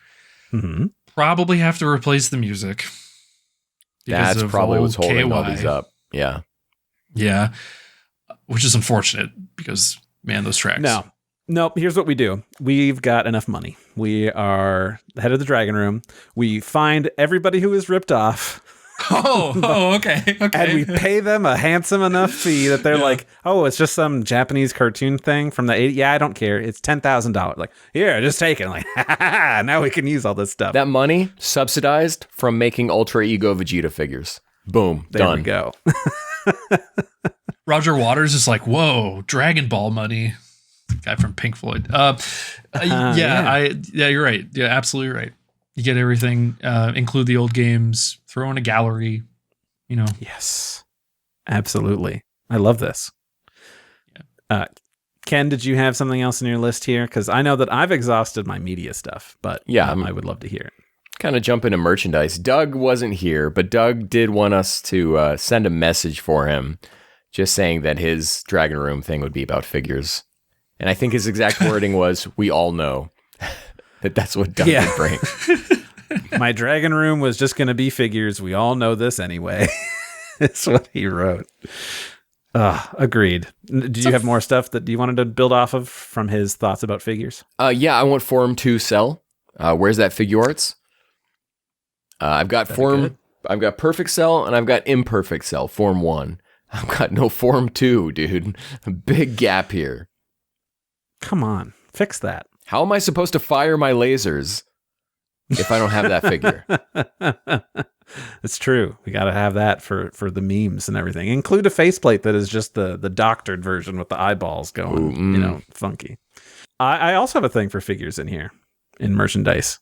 Mm-hmm. Probably have to replace the music. That's probably what's holding all these up. Yeah. Yeah. Which is unfortunate because, man, those tracks. No, here's what we do. We've got enough money. We are the head of the Dragon Room. We find everybody who is ripped off. Okay. And we pay them a handsome enough fee that they're like, it's just some Japanese cartoon thing from the 80s. Yeah, I don't care. It's $10,000. Like, here, just take it. Like, now we can use all this stuff. That money subsidized from making Ultra Ego Vegeta figures. Boom. There done. we go. Roger Waters is like, whoa, Dragon Ball money. Guy from Pink Floyd. You're right. Yeah, absolutely right. You get everything, include the old games, throw in a gallery, Yes, absolutely. I love this. Yeah. Ken, did you have something else in your list here? Because I know that I've exhausted my media stuff, but I would love to hear it. Kind of jump into merchandise. Doug wasn't here, but Doug did want us to send a message for him, just saying that his Dragon Room thing would be about figures. And I think his exact wording was, we all know. That's what Doug would bring. My Dragon Room was just going to be figures. We all know this anyway. That's what he wrote. Agreed. Did you have more stuff that you wanted to build off of from his thoughts about figures? I want Form 2 Cell. Where's that Figure Arts? I've got I've got Perfect Cell, and I've got Imperfect Cell, Form 1. I've got no Form 2, dude. A big gap here. Come on, fix that. How am I supposed to fire my lasers if I don't have that figure? It's true. We got to have that for the memes and everything. Include a faceplate that is just the doctored version with the eyeballs going, funky. I also have a thing for figures in here. in merchandise.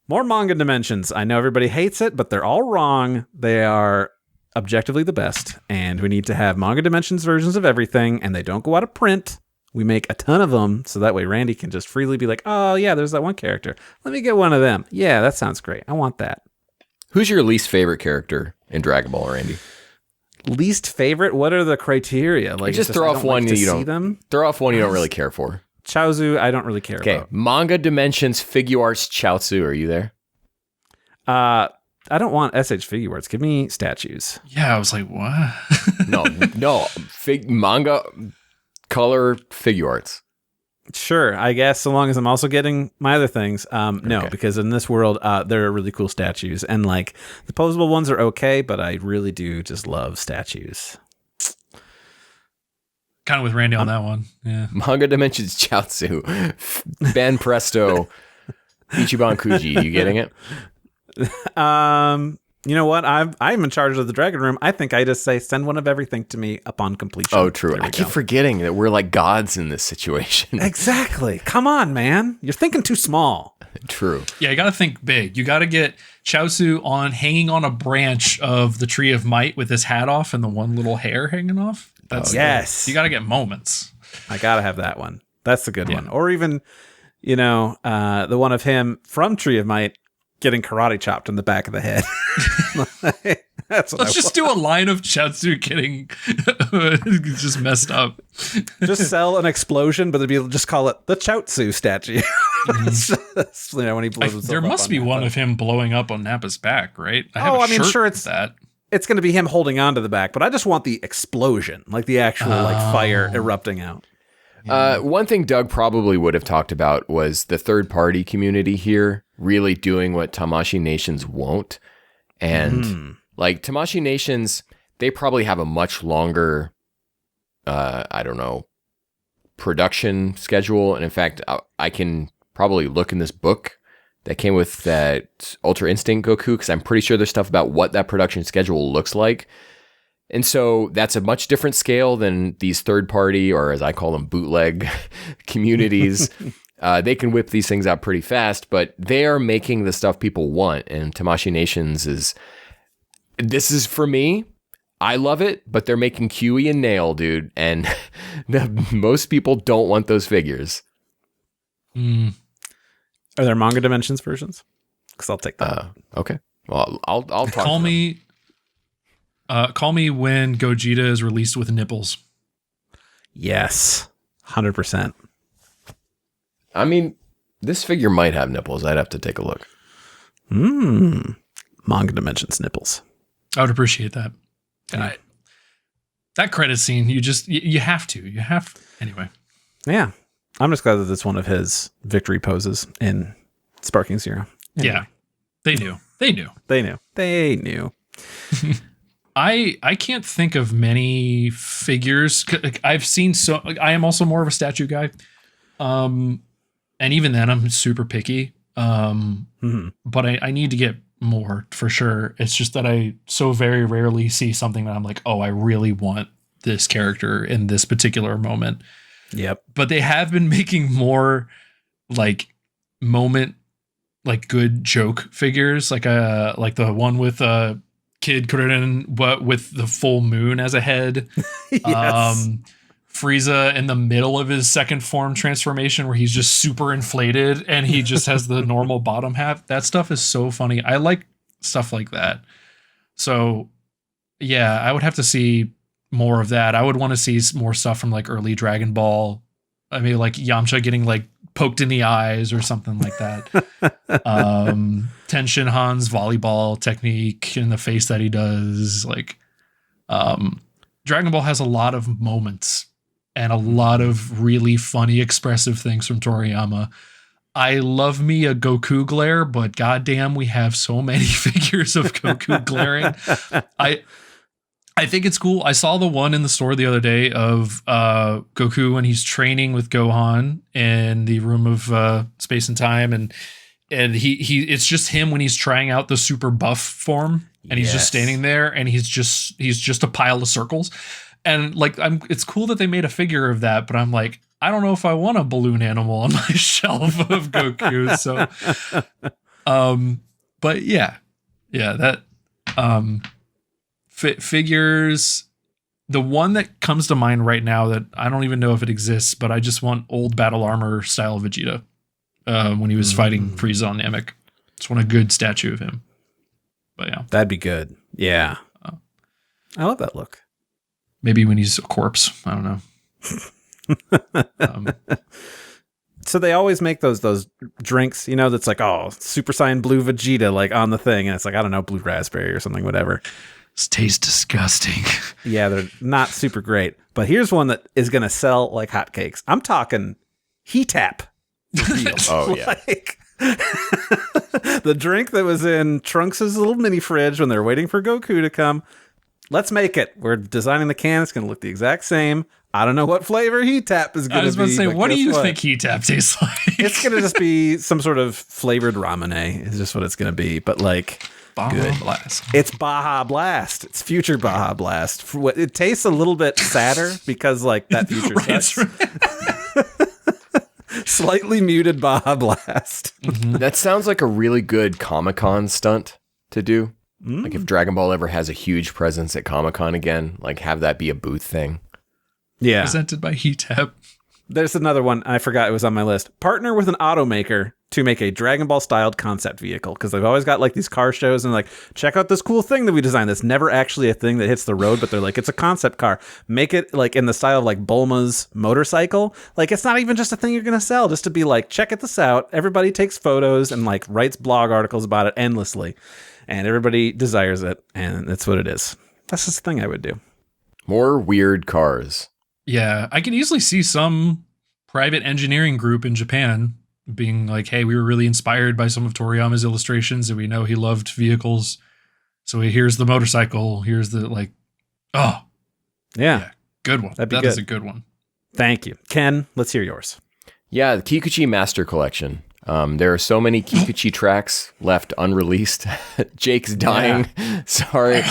More manga dimensions. I know everybody hates it, but they're all wrong. They are objectively the best, and we need to have manga dimensions versions of everything, and they don't go out of print. We make a ton of them, so that way Randy can just freely be like, oh yeah, there's that one character. Let me get one of them. Yeah, that sounds great. I want that. Who's your least favorite character in Dragon Ball, Randy? Least favorite? What are the criteria? Like, just throw off one you don't. Throw off one you don't really care for. Chaozu, I don't really care about. Okay, manga dimensions, figure arts, Chaozu. Are you there? I don't want SH figure arts. Give me statues. Yeah, I was like, what? No. Manga color figure arts. Sure, I guess, so long as I'm also getting my other things. No, Okay. because in this world, there are really cool statues. And, like, the posable ones are okay, but I really do just love statues. Kind of with Randy on that one. Yeah. Manga dimensions, Chaozu. Ben Presto. Ichiban Kuji. You getting it? You know what? I'm in charge of the Dragon Room. I think I just say send one of everything to me upon completion. Oh, true. I keep forgetting that we're like gods in this situation. Exactly. Come on, man. You're thinking too small. True. Yeah, you got to think big. You got to get Chaozu hanging on a branch of the Tree of Might with his hat off and the one little hair hanging off. Yes. You got to get moments. I gotta have that one. That's the good one. Or even, the one of him from Tree of Might getting karate chopped in the back of the head. That's what Let's just do a line of Chaozu getting just messed up. Just sell an explosion, but just call it the Chaozu statue. When he blows himself There up must on be Nappa. one of him blowing up on Nappa's back, right? Sure it's that. It's going to be him holding on to the back, but I just want the explosion, like the actual fire erupting out. One thing Doug probably would have talked about was the third-party community here really doing what Tamashii Nations won't. And like Tamashii Nations, they probably have a much longer, production schedule. And in fact, I can probably look in this book that came with that Ultra Instinct Goku, because I'm pretty sure there's stuff about what that production schedule looks like. And so that's a much different scale than these third-party, or as I call them, bootleg communities. They can whip these things out pretty fast, but they are making the stuff people want. And Tamashii Nations this is for me. I love it, but they're making Kiwi and Nail, dude. And most people don't want those figures. Are there manga dimensions versions? Because I'll take that. Okay. Well, I'll talk. Call me when Gogeta is released with nipples. Yes, 100%. I mean, this figure might have nipples. I'd have to take a look. Manga dimensions nipples. I would appreciate that. That credit scene, you have to. Anyway. Yeah. I'm just glad that it's one of his victory poses in Sparking Zero. Anyway. Yeah. They knew. I can't think of many figures. I've seen I am also more of a statue guy. And even then I'm super picky. But I need to get more for sure. It's just that I so very rarely see something that I'm like, oh, I really want this character in this particular moment. Yep. But they have been making more like good joke figures, like the one with Kid Kuririn, but with the full moon as a head. Yes. Frieza in the middle of his second form transformation where he's just super inflated and he just has the normal bottom half. That stuff is so funny. I like stuff like that. So yeah, I would have to see more of that. I would want to see more stuff from like early Dragon Ball. I mean, like Yamcha getting like poked in the eyes or something like that. Tenshin Han's volleyball technique in the face that he does. Like, Dragon Ball has a lot of moments and a lot of really funny, expressive things from Toriyama. I love me a Goku glare, but goddamn, we have so many figures of Goku glaring. I think it's cool. I saw the one in the store the other day of Goku when he's training with Gohan in the room of space and time, and he it's just him when he's trying out the super buff form, and he's just standing there, and he's just a pile of circles, and like it's cool that they made a figure of that, but I'm like, I don't know if I want a balloon animal on my shelf of Goku. So, but yeah, that figures. The one that comes to mind right now that I don't even know if it exists, but I just want old battle armor style Vegeta when he was fighting Frieza on Namek. Just want a good statue of him. But yeah, that'd be good. Yeah, I love that look. Maybe when he's a corpse. I don't know. So they always make those drinks, that's like, oh, Super Saiyan Blue Vegeta, like on the thing, and it's like, I don't know, blue raspberry or something, whatever. This tastes disgusting. Yeah, they're not super great. But here's one that is going to sell like hotcakes. I'm talking Heat-Tap. Oh, yeah. Like, the drink that was in Trunks' little mini fridge when they're waiting for Goku to come. Let's make it. We're designing the can. It's going to look the exact same. I don't know what flavor Heat-Tap is going to be. I was about to say, what do you think Heat-Tap tastes like? It's going to just be some sort of flavored ramen. Is just what it's going to be. But like... Baja Blast. It's Baja Blast. It's future Baja Blast. It tastes a little bit sadder because like that future slightly muted Baja Blast. That sounds like a really good Comic-Con stunt to do. Like if Dragon Ball ever has a huge presence at Comic-Con again, like have that be a booth thing. Yeah. Presented by Heat-Tap. There's another one. I forgot it was on my list. Partner with an automaker to make a Dragon Ball styled concept vehicle. Because they've always got like these car shows and like, check out this cool thing that we designed. That's never actually a thing that hits the road, but they're like, it's a concept car. Make it like in the style of like Bulma's motorcycle. Like it's not even just a thing you're going to sell, just to be like, check this out. Everybody takes photos and like writes blog articles about it endlessly. And everybody desires it. And that's what it is. That's just the thing I would do. More weird cars. Yeah, I can easily see some private engineering group in Japan being like, hey, we were really inspired by some of Toriyama's illustrations and we know he loved vehicles. So here's the motorcycle. Here's the like, oh. Yeah. Good one. That is a good one. Thank you. Ken, let's hear yours. Yeah, the Kikuchi Master Collection. There are so many Kikuchi tracks left unreleased. Jake's dying. Yeah. Sorry.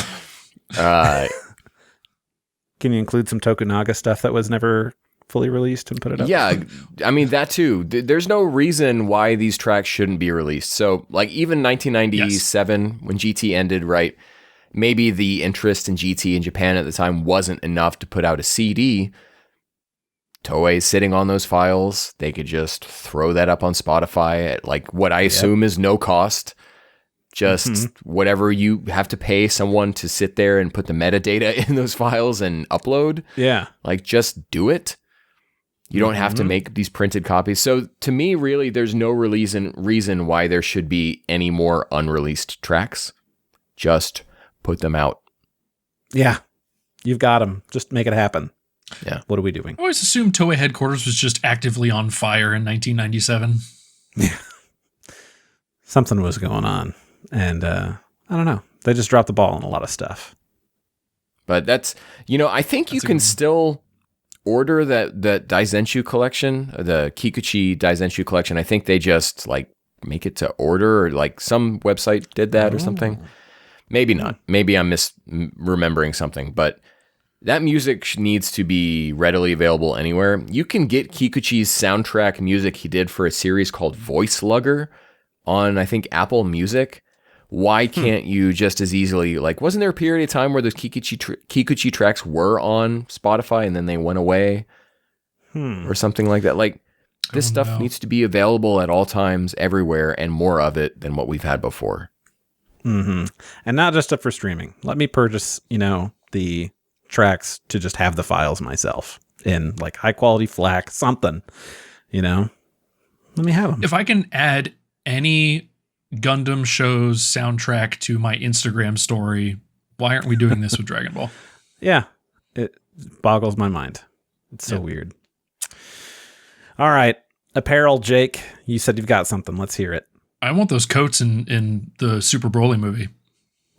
Can you include some Tokunaga stuff that was never fully released and put it up? Yeah, I mean, that too. There's no reason why these tracks shouldn't be released. So, like, even 1997, when GT ended, right, maybe the interest in GT in Japan at the time wasn't enough to put out a CD. Toei's sitting on those files. They could just throw that up on Spotify at, like, what I assume is no cost. Just whatever you have to pay someone to sit there and put the metadata in those files and upload. Yeah. Like, just do it. You don't have to make these printed copies. So to me, really, there's no reason why there should be any more unreleased tracks. Just put them out. Yeah. You've got them. Just make it happen. Yeah. What are we doing? I always assumed Toei headquarters was just actively on fire in 1997. Yeah. Something was going on. And I don't know. They just dropped the ball on a lot of stuff. But that's, I think you can still order that Daizenshu collection, the Kikuchi Daizenshu collection. I think they just like make it to order, or like some website did that or something. Maybe not. Maybe I'm remembering something, but that music needs to be readily available anywhere. You can get Kikuchi's soundtrack music he did for a series called Voice Lugger on, I think, Apple Music. Why can't you just as easily, like, wasn't there a period of time where those Kikuchi tracks were on Spotify and then they went away or something like that? Like, this stuff needs to be available at all times, everywhere, and more of it than what we've had before. And not just up for streaming. Let me purchase, the tracks to just have the files myself in like high quality FLAC, something, Let me have them. If I can add any Gundam show's soundtrack to my Instagram story, why aren't we doing this with Dragon Ball? Yeah, it boggles my mind. It's so weird. All right, apparel, Jake. You said you've got something. Let's hear it. I want those coats in the Super Broly movie.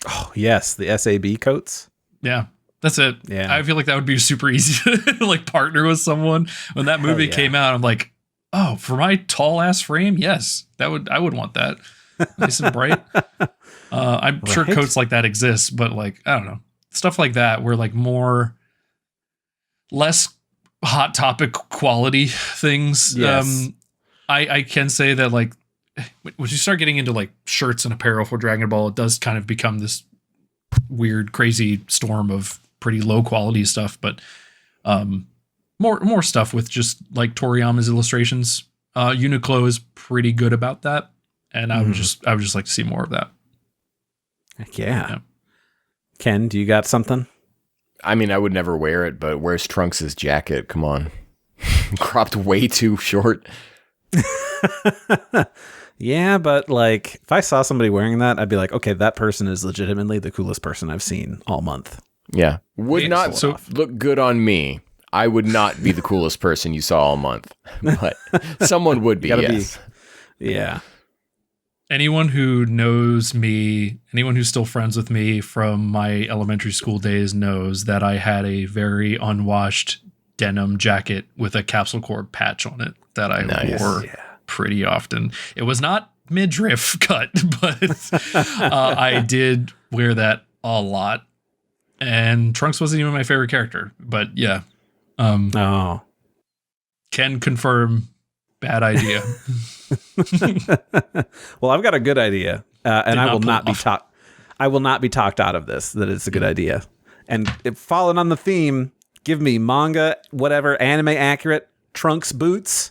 Oh yes, the SAB coats. Yeah, that's it. Yeah, I feel like that would be super easy to like partner with someone. When that movie came out, I'm like, oh, for my tall ass frame, yes, I would want that. Nice and bright. I'm sure coats like that exist, but like, I don't know, stuff like that where like less hot topic quality things. Yes. I can say that like when you start getting into like shirts and apparel for Dragon Ball, it does kind of become this weird, crazy storm of pretty low quality stuff. But more stuff with just like Toriyama's illustrations. Uniqlo is pretty good about that, and I would just like to see more of that. Heck yeah. Ken, do you got something? I mean, I would never wear it, but where's Trunks' jacket? Come on. Cropped way too short. Yeah, but like if I saw somebody wearing that, I'd be like, okay, that person is legitimately the coolest person I've seen all month. Yeah. Would not look good on me. I would not be the coolest person you saw all month, but someone would be, yes. Yeah. Anyone who knows me, anyone who's still friends with me from my elementary school days knows that I had a very unwashed denim jacket with a capsule cord patch on it that I wore pretty often. It was not midriff cut, but I did wear that a lot. And Trunks wasn't even my favorite character, but yeah. Can confirm bad idea. Well, I've got a good idea, and I will not be talked. I will not be talked out of this. That it's a good idea, and if following on the theme, give me manga, whatever, anime accurate Trunks boots.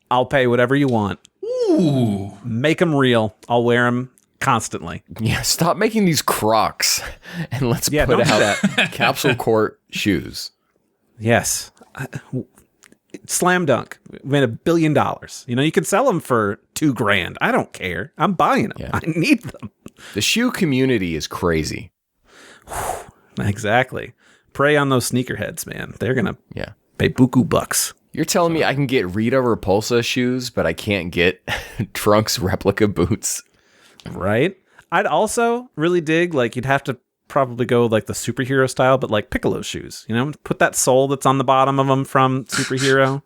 I'll pay whatever you want. Ooh, make them real. I'll wear them constantly. Yeah, stop making these Crocs, and let's put out capsule court shoes. Yes. Slam dunk. We made $1 billion. You know, you can sell them for $2,000. I don't care. I'm buying them. Yeah. I need them. The shoe community is crazy. Exactly. Prey on those sneakerheads, man. They're going to pay buku bucks. You're telling me I can get Rita Repulsa shoes, but I can't get Trunks replica boots? Right? I'd also really dig, like, you'd have to probably go like the superhero style, but like Piccolo shoes, you know, put that sole that's on the bottom of them from Superhero.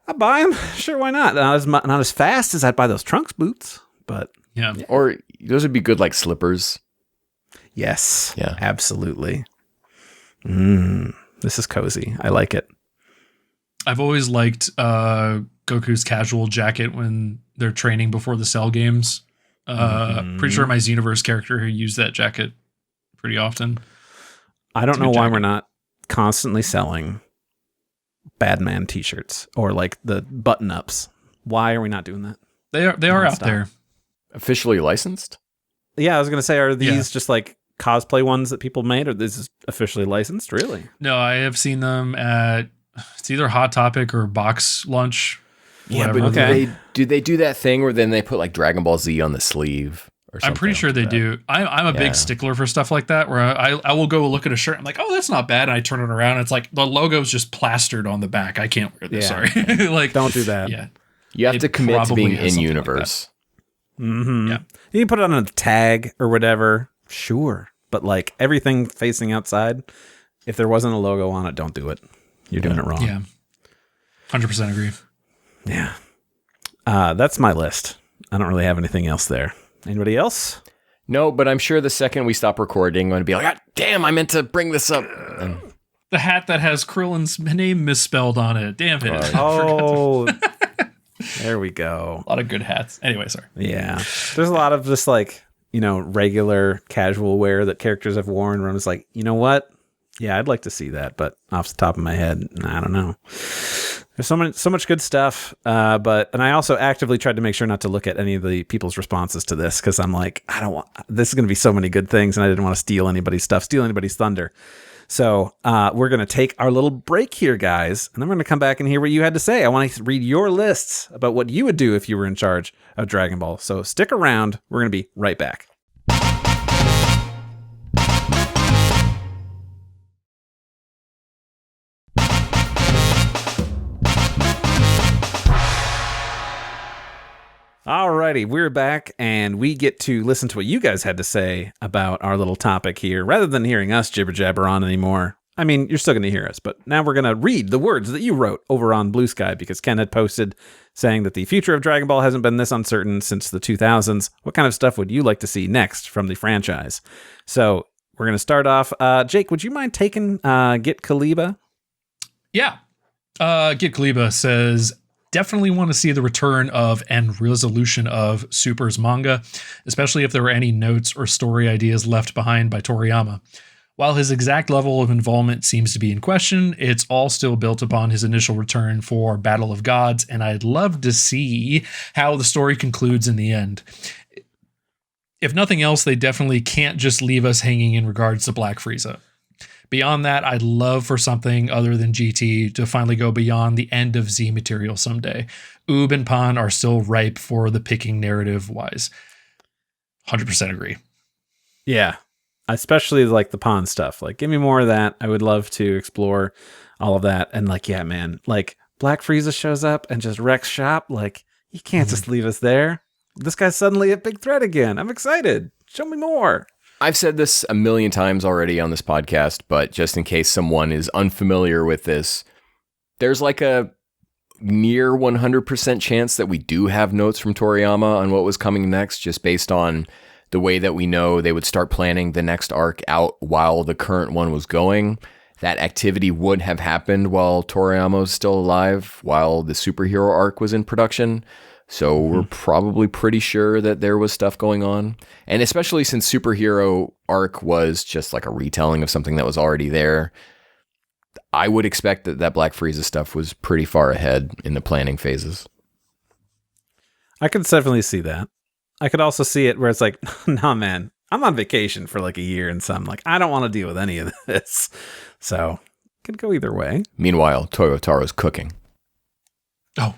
I buy them. Sure, why not? Not as fast as I'd buy those Trunks boots, but yeah. Or those would be good like slippers. Yes. Yeah. Absolutely. This is cozy. I like it. I've always liked Goku's casual jacket when they're training before the Cell games. Pretty sure my Xenoverse character who used that jacket pretty often. I don't know why we're not constantly selling Badman t-shirts or like the button-ups. Why are we not doing that? They are out there. Officially licensed? Yeah, I was going to say, are these just like cosplay ones that people made, or this is officially licensed? Really? No, I have seen them at it's either Hot Topic or Box Lunch. Yeah, but do they do that thing where then they put like Dragon Ball Z on the sleeve? I'm pretty sure they do. I'm a big stickler for stuff like that, where I will go look at a shirt. I'm like, oh, that's not bad. And I turn it around. And it's like the logo's just plastered on the back. I can't wear this. Sorry. Like, don't do that. Yeah. You have to commit to being in universe. Like yeah. You can put it on a tag or whatever. Sure. But like everything facing outside, if there wasn't a logo on it, don't do it. You're doing it wrong. Yeah. 100% agree. Yeah. That's my list. I don't really have anything else there. Anybody else? No, but I'm sure the second we stop recording, I'm going to be like, God damn, I meant to bring this up. The hat that has Krillin's name misspelled on it. Damn it. Oh, there we go. A lot of good hats. Anyway, sorry. Yeah. There's a lot of just like, you know, regular casual wear that characters have worn where I'm just like, you know what? Yeah, I'd like to see that, but off the top of my head, I don't know. There's so much good stuff, and I also actively tried to make sure not to look at any of the people's responses to this because I'm like, this is going to be so many good things, and I didn't want to steal anybody's stuff, steal anybody's thunder. So we're going to take our little break here, guys, and then we're going to come back and hear what you had to say. I want to read your lists about what you would do if you were in charge of Dragon Ball. So stick around. We're going to be right back. Alrighty, we're back, and we get to listen to what you guys had to say about our little topic here, rather than hearing us jibber-jabber on anymore. I mean, you're still going to hear us, but now we're going to read the words that you wrote over on Blue Sky, because Ken had posted saying that the future of Dragon Ball hasn't been this uncertain since the 2000s. What kind of stuff would you like to see next from the franchise? So we're going to start off. Jake, would you mind taking Get Kaliba? Yeah. Get Kaliba says, definitely want to see the return of and resolution of Super's manga, especially if there were any notes or story ideas left behind by Toriyama. While his exact level of involvement seems to be in question, it's all still built upon his initial return for Battle of Gods, and I'd love to see how the story concludes in the end. If nothing else, they definitely can't just leave us hanging in regards to Black Frieza. Beyond that, I'd love for something other than GT to finally go beyond the end of Z material someday. Oob and Pan are still ripe for the picking narrative-wise. 100% agree. Yeah. Especially like the Pan stuff. Like, give me more of that. I would love to explore all of that. And like, yeah, man, like Black Frieza shows up and just wrecks shop. Like, you can't just leave us there. This guy's suddenly a big threat again. I'm excited. Show me more. I've said this a million times already on this podcast, but just in case someone is unfamiliar with this, there's like a near 100% chance that we do have notes from Toriyama on what was coming next, just based on the way that we know they would start planning the next arc out while the current one was going. That activity would have happened while Toriyama was still alive, while the superhero arc was in production. So we're probably pretty sure that there was stuff going on. And especially since superhero arc was just like a retelling of something that was already there, I would expect that Black Frieza stuff was pretty far ahead in the planning phases. I could definitely see that. I could also see it where it's like, nah, man, I'm on vacation for like a year and some. Like, I don't want to deal with any of this. So it could go either way. Meanwhile, Toyotaro's cooking. Oh,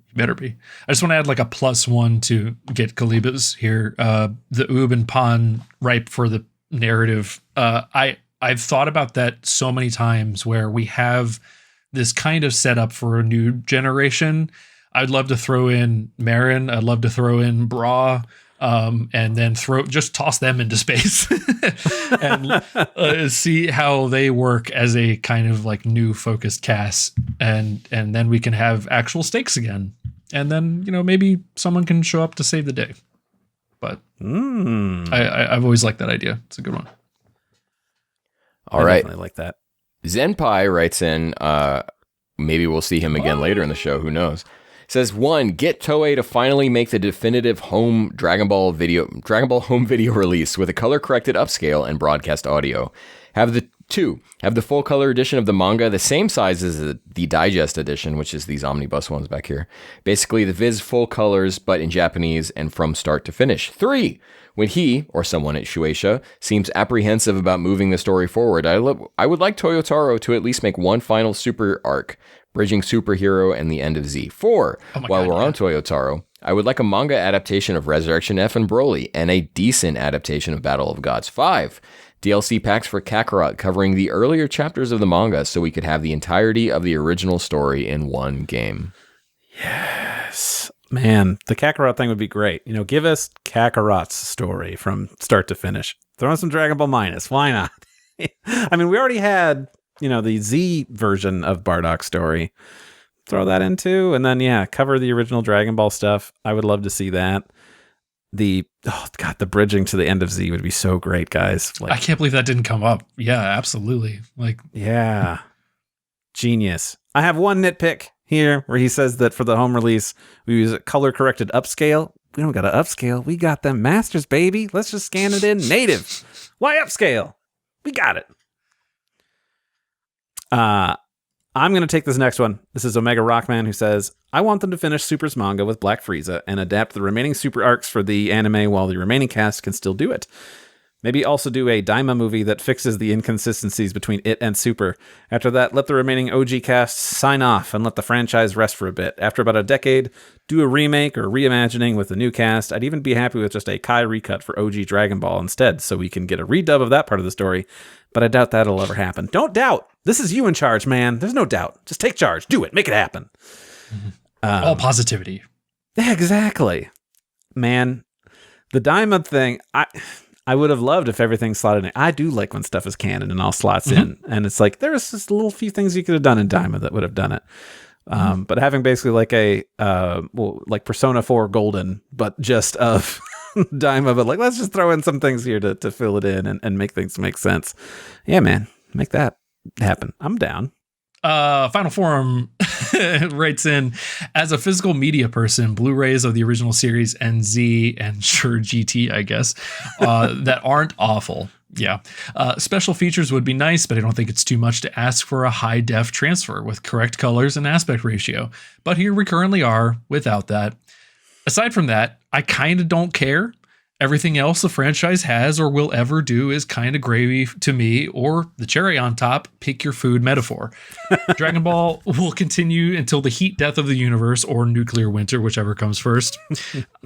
you better be. I just want to add like a +1 to Get Kaliba's here. The Oob and Pan ripe for the narrative. I've thought about that so many times where we have this kind of setup for a new generation. I'd love to throw in Marin. I'd love to throw in Bra, and then toss them into space and see how they work as a kind of like new focused cast, and then we can have actual stakes again, and then maybe someone can show up to save the day. But I've always liked that idea. It's a good one. All right, definitely like that. Zenpai writes in. Maybe we'll see him again later in the show. Who knows? Says 1, get Toei to finally make the definitive home Dragon Ball home video release with a color corrected upscale and broadcast audio. Have the full color edition of the manga the same size as the digest edition, which is these omnibus ones back here. Basically the Viz full colors, but in Japanese and from start to finish. 3, when he, or someone at Shueisha, seems apprehensive about moving the story forward, I would like Toyotaro to at least make one final super arc, bridging superhero and the end of Z. 4, while we're on Toyotaro, I would like a manga adaptation of Resurrection F and Broly and a decent adaptation of Battle of Gods. 5, DLC packs for Kakarot covering the earlier chapters of the manga so we could have the entirety of the original story in one game. Yes. Man, the Kakarot thing would be great. Give us Kakarot's story from start to finish. Throw in some Dragon Ball Minus. Why not? I mean, we already had the Z version of Bardock's story. Throw that in too. And then, cover the original Dragon Ball stuff. I would love to see that. The bridging to the end of Z would be so great, guys. I can't believe that didn't come up. Yeah, absolutely. Yeah. Genius. I have one nitpick here where he says that for the home release, we use a color corrected upscale. We don't got to upscale. We got them masters, baby. Let's just scan it in native. Why upscale? We got it. I'm going to take this next one. This is Omega Rockman who says, I want them to finish Super's manga with Black Frieza and adapt the remaining Super arcs for the anime while the remaining cast can still do it. Maybe also do a Daima movie that fixes the inconsistencies between it and Super. After that, let the remaining OG cast sign off and let the franchise rest for a bit. After about a decade, do a remake or reimagining with the new cast. I'd even be happy with just a Kai recut for OG Dragon Ball instead, so we can get a redub of that part of the story. But I doubt that'll ever happen. Don't doubt. This is you in charge, man. There's no doubt. Just take charge. Do it. Make it happen. All positivity. Yeah, exactly. Man, the Daima thing, I would have loved if everything slotted in. I do like when stuff is canon and all slots in. And it's like, there's just a little few things you could have done in Daima that would have done it. But having basically like like Persona 4 Golden, but just of Daima, but let's just throw in some things here to fill it in and make things make sense. Yeah, man, make that happen. I'm down. Final Forum writes in, as a physical media person, Blu-rays of the original series NZ and sure GT, I guess, that aren't awful. Yeah. Special features would be nice, but I don't think it's too much to ask for a high def transfer with correct colors and aspect ratio. But here we currently are without that. Aside from that, I kind of don't care. Everything else the franchise has or will ever do is kind of gravy to me, or the cherry on top, pick your food metaphor. Dragon Ball will continue until the heat death of the universe or nuclear winter, whichever comes first.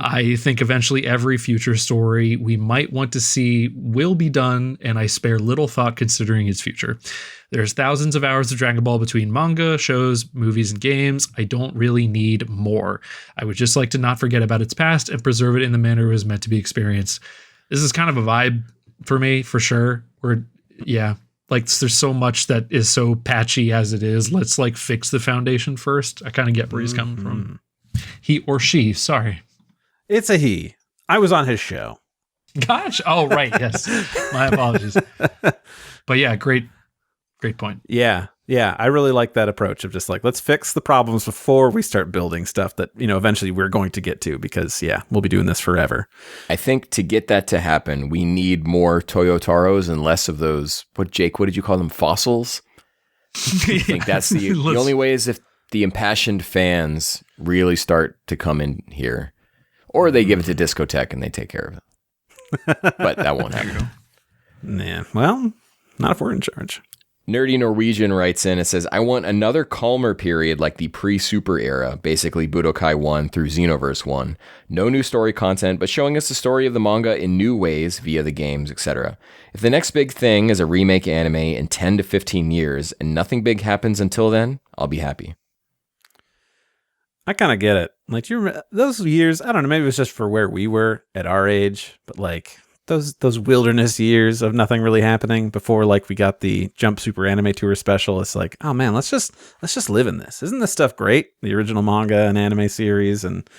I think eventually every future story we might want to see will be done, and I spare little thought considering its future. There's thousands of hours of Dragon Ball between manga, shows, movies, and games. I don't really need more. I would just like to not forget about its past and preserve it in the manner it was meant to be experienced. This is kind of a vibe for me, for sure. There's so much that is so patchy as it is. Let's fix the foundation first. I kind of get where he's coming from. He or she, sorry. It's a he. I was on his show. Gosh. Oh, right. Yes. My apologies. But yeah, great point. Yeah. I really like that approach of just let's fix the problems before we start building stuff that, eventually we're going to get to, because we'll be doing this forever. I think to get that to happen, we need more Toyotaros and less of those, what did you call them? Fossils? I think that's the only way is if the impassioned fans really start to come in here, or they give it to Discotech and they take care of it. But that won't happen. Nah, well, not if we're in charge. Nerdy Norwegian writes in, it says, I want another calmer period like the pre-Super era, basically Budokai 1 through Xenoverse 1. No new story content, but showing us the story of the manga in new ways via the games, etc. If the next big thing is a remake anime in 10 to 15 years and nothing big happens until then, I'll be happy. I kind of get it. Do you remember those years? I don't know, maybe it was just for where we were at our age, but those wilderness years of nothing really happening before we got the Jump Super Anime Tour special. It's oh man, let's just live in this. Isn't this stuff great? The original manga and anime series, and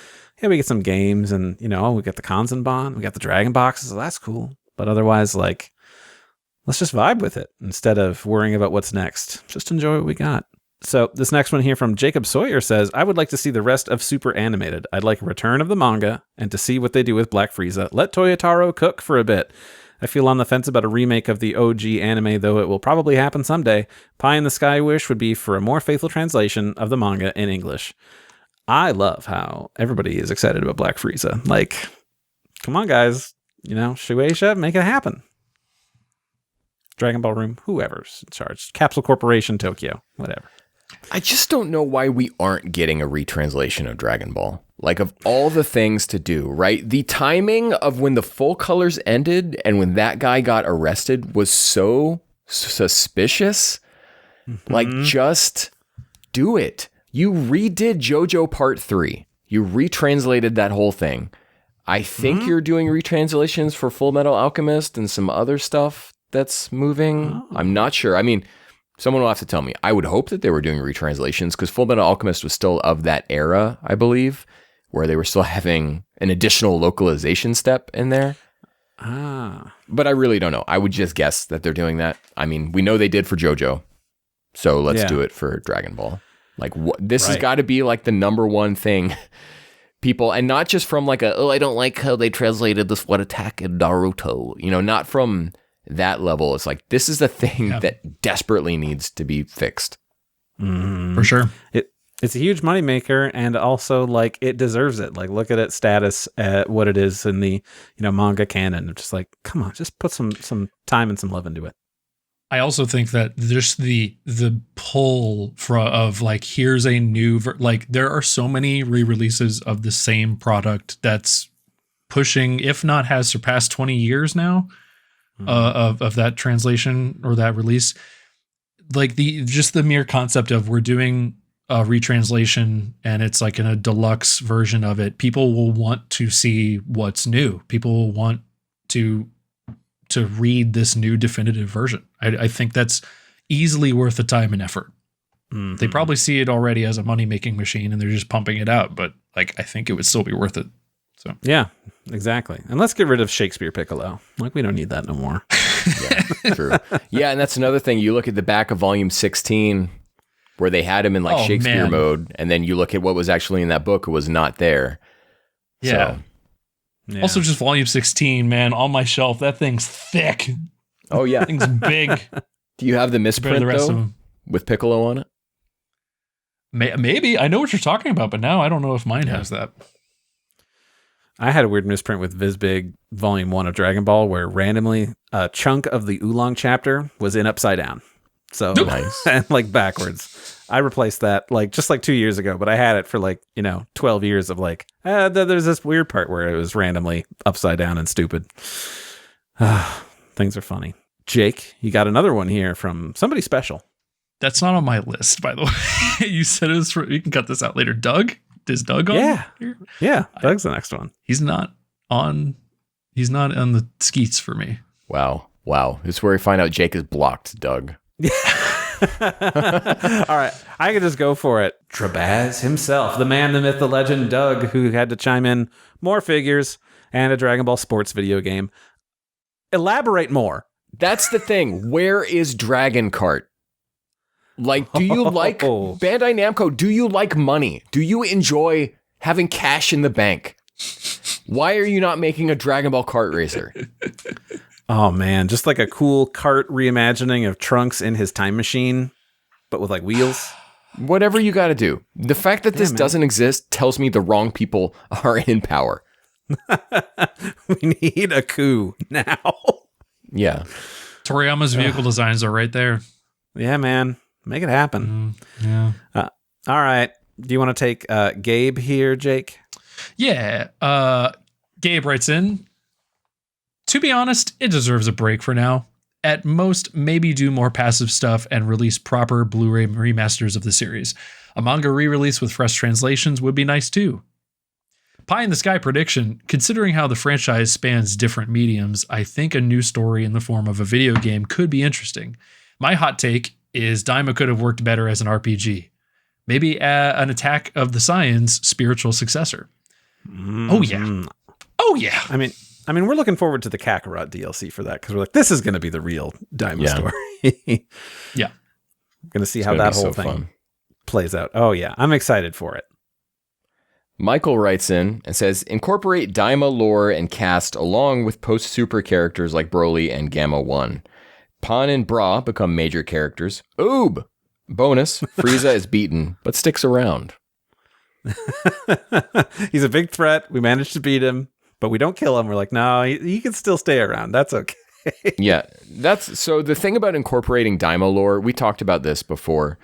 we get some games, and we got the Kanzenban, we got the Dragon boxes, so that's cool. But otherwise, let's just vibe with it instead of worrying about what's next. Just enjoy what we got. So this next one here from Jacob Sawyer says, I would like to see the rest of Super Animated. I'd like a return of the manga and to see what they do with Black Frieza. Let Toyotaro cook for a bit. I feel on the fence about a remake of the OG anime, though it will probably happen someday. Pie in the sky wish would be for a more faithful translation of the manga in English. I love how everybody is excited about Black Frieza. Come on, guys. Shueisha, make it happen. Dragon Ball Room, whoever's in charge. Capsule Corporation, Tokyo, whatever. I just don't know why we aren't getting a retranslation of Dragon Ball. Of all the things to do, right? The timing of when the full colors ended and when that guy got arrested was so suspicious. Mm-hmm. Just do it. You redid JoJo Part 3. You retranslated that whole thing. I think you're doing retranslations for Full Metal Alchemist and some other stuff that's moving. Oh. I'm not sure. I mean, someone will have to tell me. I would hope that they were doing retranslations because Full Metal Alchemist was still of that era, I believe, where they were still having an additional localization step in there. But I really don't know. I would just guess that they're doing that. I mean, we know they did for JoJo, so let's do it for Dragon Ball. This has got to be the number one thing people, and not just from I don't like how they translated this one attack in Naruto. Not from that level. It's this is the thing that desperately needs to be fixed. Mm-hmm. For sure. It's a huge moneymaker, and also it deserves it. Look at its status at what it is in the manga canon. Just come on, just put some time and some love into it. I also think that just the pull of here's a new there are so many re-releases of the same product that's pushing, if not has surpassed 20 years now. Of that translation or that release, the mere concept of we're doing a retranslation and it's in a deluxe version of it, people will want to see what's new. People will want to read this new definitive version. I think that's easily worth the time and effort. Mm-hmm. They probably see it already as a money-making machine and they're just pumping it out, but I think it would still be worth it. So yeah, exactly. And let's get rid of Shakespeare Piccolo. We don't need that no more. Yeah, true. Yeah, and that's another thing. You look at the back of volume 16, where they had him in like Shakespeare man. mode, and then you look at what was actually in that book, it was not there. Yeah. So, Yeah. Also, just volume 16, man, on my shelf. That thing's thick. oh yeah. That thing's big. Do you have the Compared to misprint the rest of though, them. with Piccolo on it? Maybe. I know what you're talking about, but now I don't know if mine has that. I had a weird misprint with Visbig Volume 1 of Dragon Ball where randomly a chunk of the Oolong chapter was in upside down. So, Nice. and like backwards. I replaced that just 2 years ago, but I had it for 12 years of there's this weird part where it was randomly upside down and stupid. Things are funny. Jake, you got another one here from somebody special. That's not on my list, by the way. You said it was for, we can cut this out later. Doug? Is Doug on here? Yeah, Doug's the next one. He's not on the skeets for me. Wow. This is where we find out Jake is blocked, Doug. All right, I can just go for it. Trabaz himself, the man, the myth, the legend, Doug, who had to chime in more figures and a Dragon Ball sports video game. Elaborate more. That's the thing. Where is Dragon Kart? Like, do you like Bandai Namco? Do you like money? Do you enjoy having cash in the bank? Why are you not making a Dragon Ball kart racer? Oh man, just like a cool kart reimagining of Trunks in his time machine, but with wheels. Whatever you got to do. The fact that this doesn't exist tells me the wrong people are in power. We need a coup now. Yeah. Toriyama's vehicle designs are right there. Yeah, man. Make it happen. Yeah. All right. Do you want to take Gabe here, Jake? Yeah. Gabe writes in, to be honest, it deserves a break for now. At most, maybe do more passive stuff and release proper Blu-ray remasters of the series. A manga re-release with fresh translations would be nice too. Pie in the Sky prediction, considering how the franchise spans different mediums, I think a new story in the form of a video game could be interesting. My hot take is Daima could have worked better as an RPG. Maybe an Attack of the Saiyans spiritual successor. Oh yeah. Oh yeah. I mean, we're looking forward to the Kakarot DLC for that because we're like, this is going to be the real Daima story. Yeah. I'm going to see how that whole thing plays out. Oh yeah, I'm excited for it. Michael writes in and says, incorporate Daima lore and cast along with post-super characters like Broly and Gamma 1. Pan and Bra become major characters. Oob! Bonus, Frieza is beaten, but sticks around. He's a big threat. We managed to beat him, but we don't kill him. We're like, no, he can still stay around. That's okay. Yeah, so the thing about incorporating Daima lore, we talked about this before.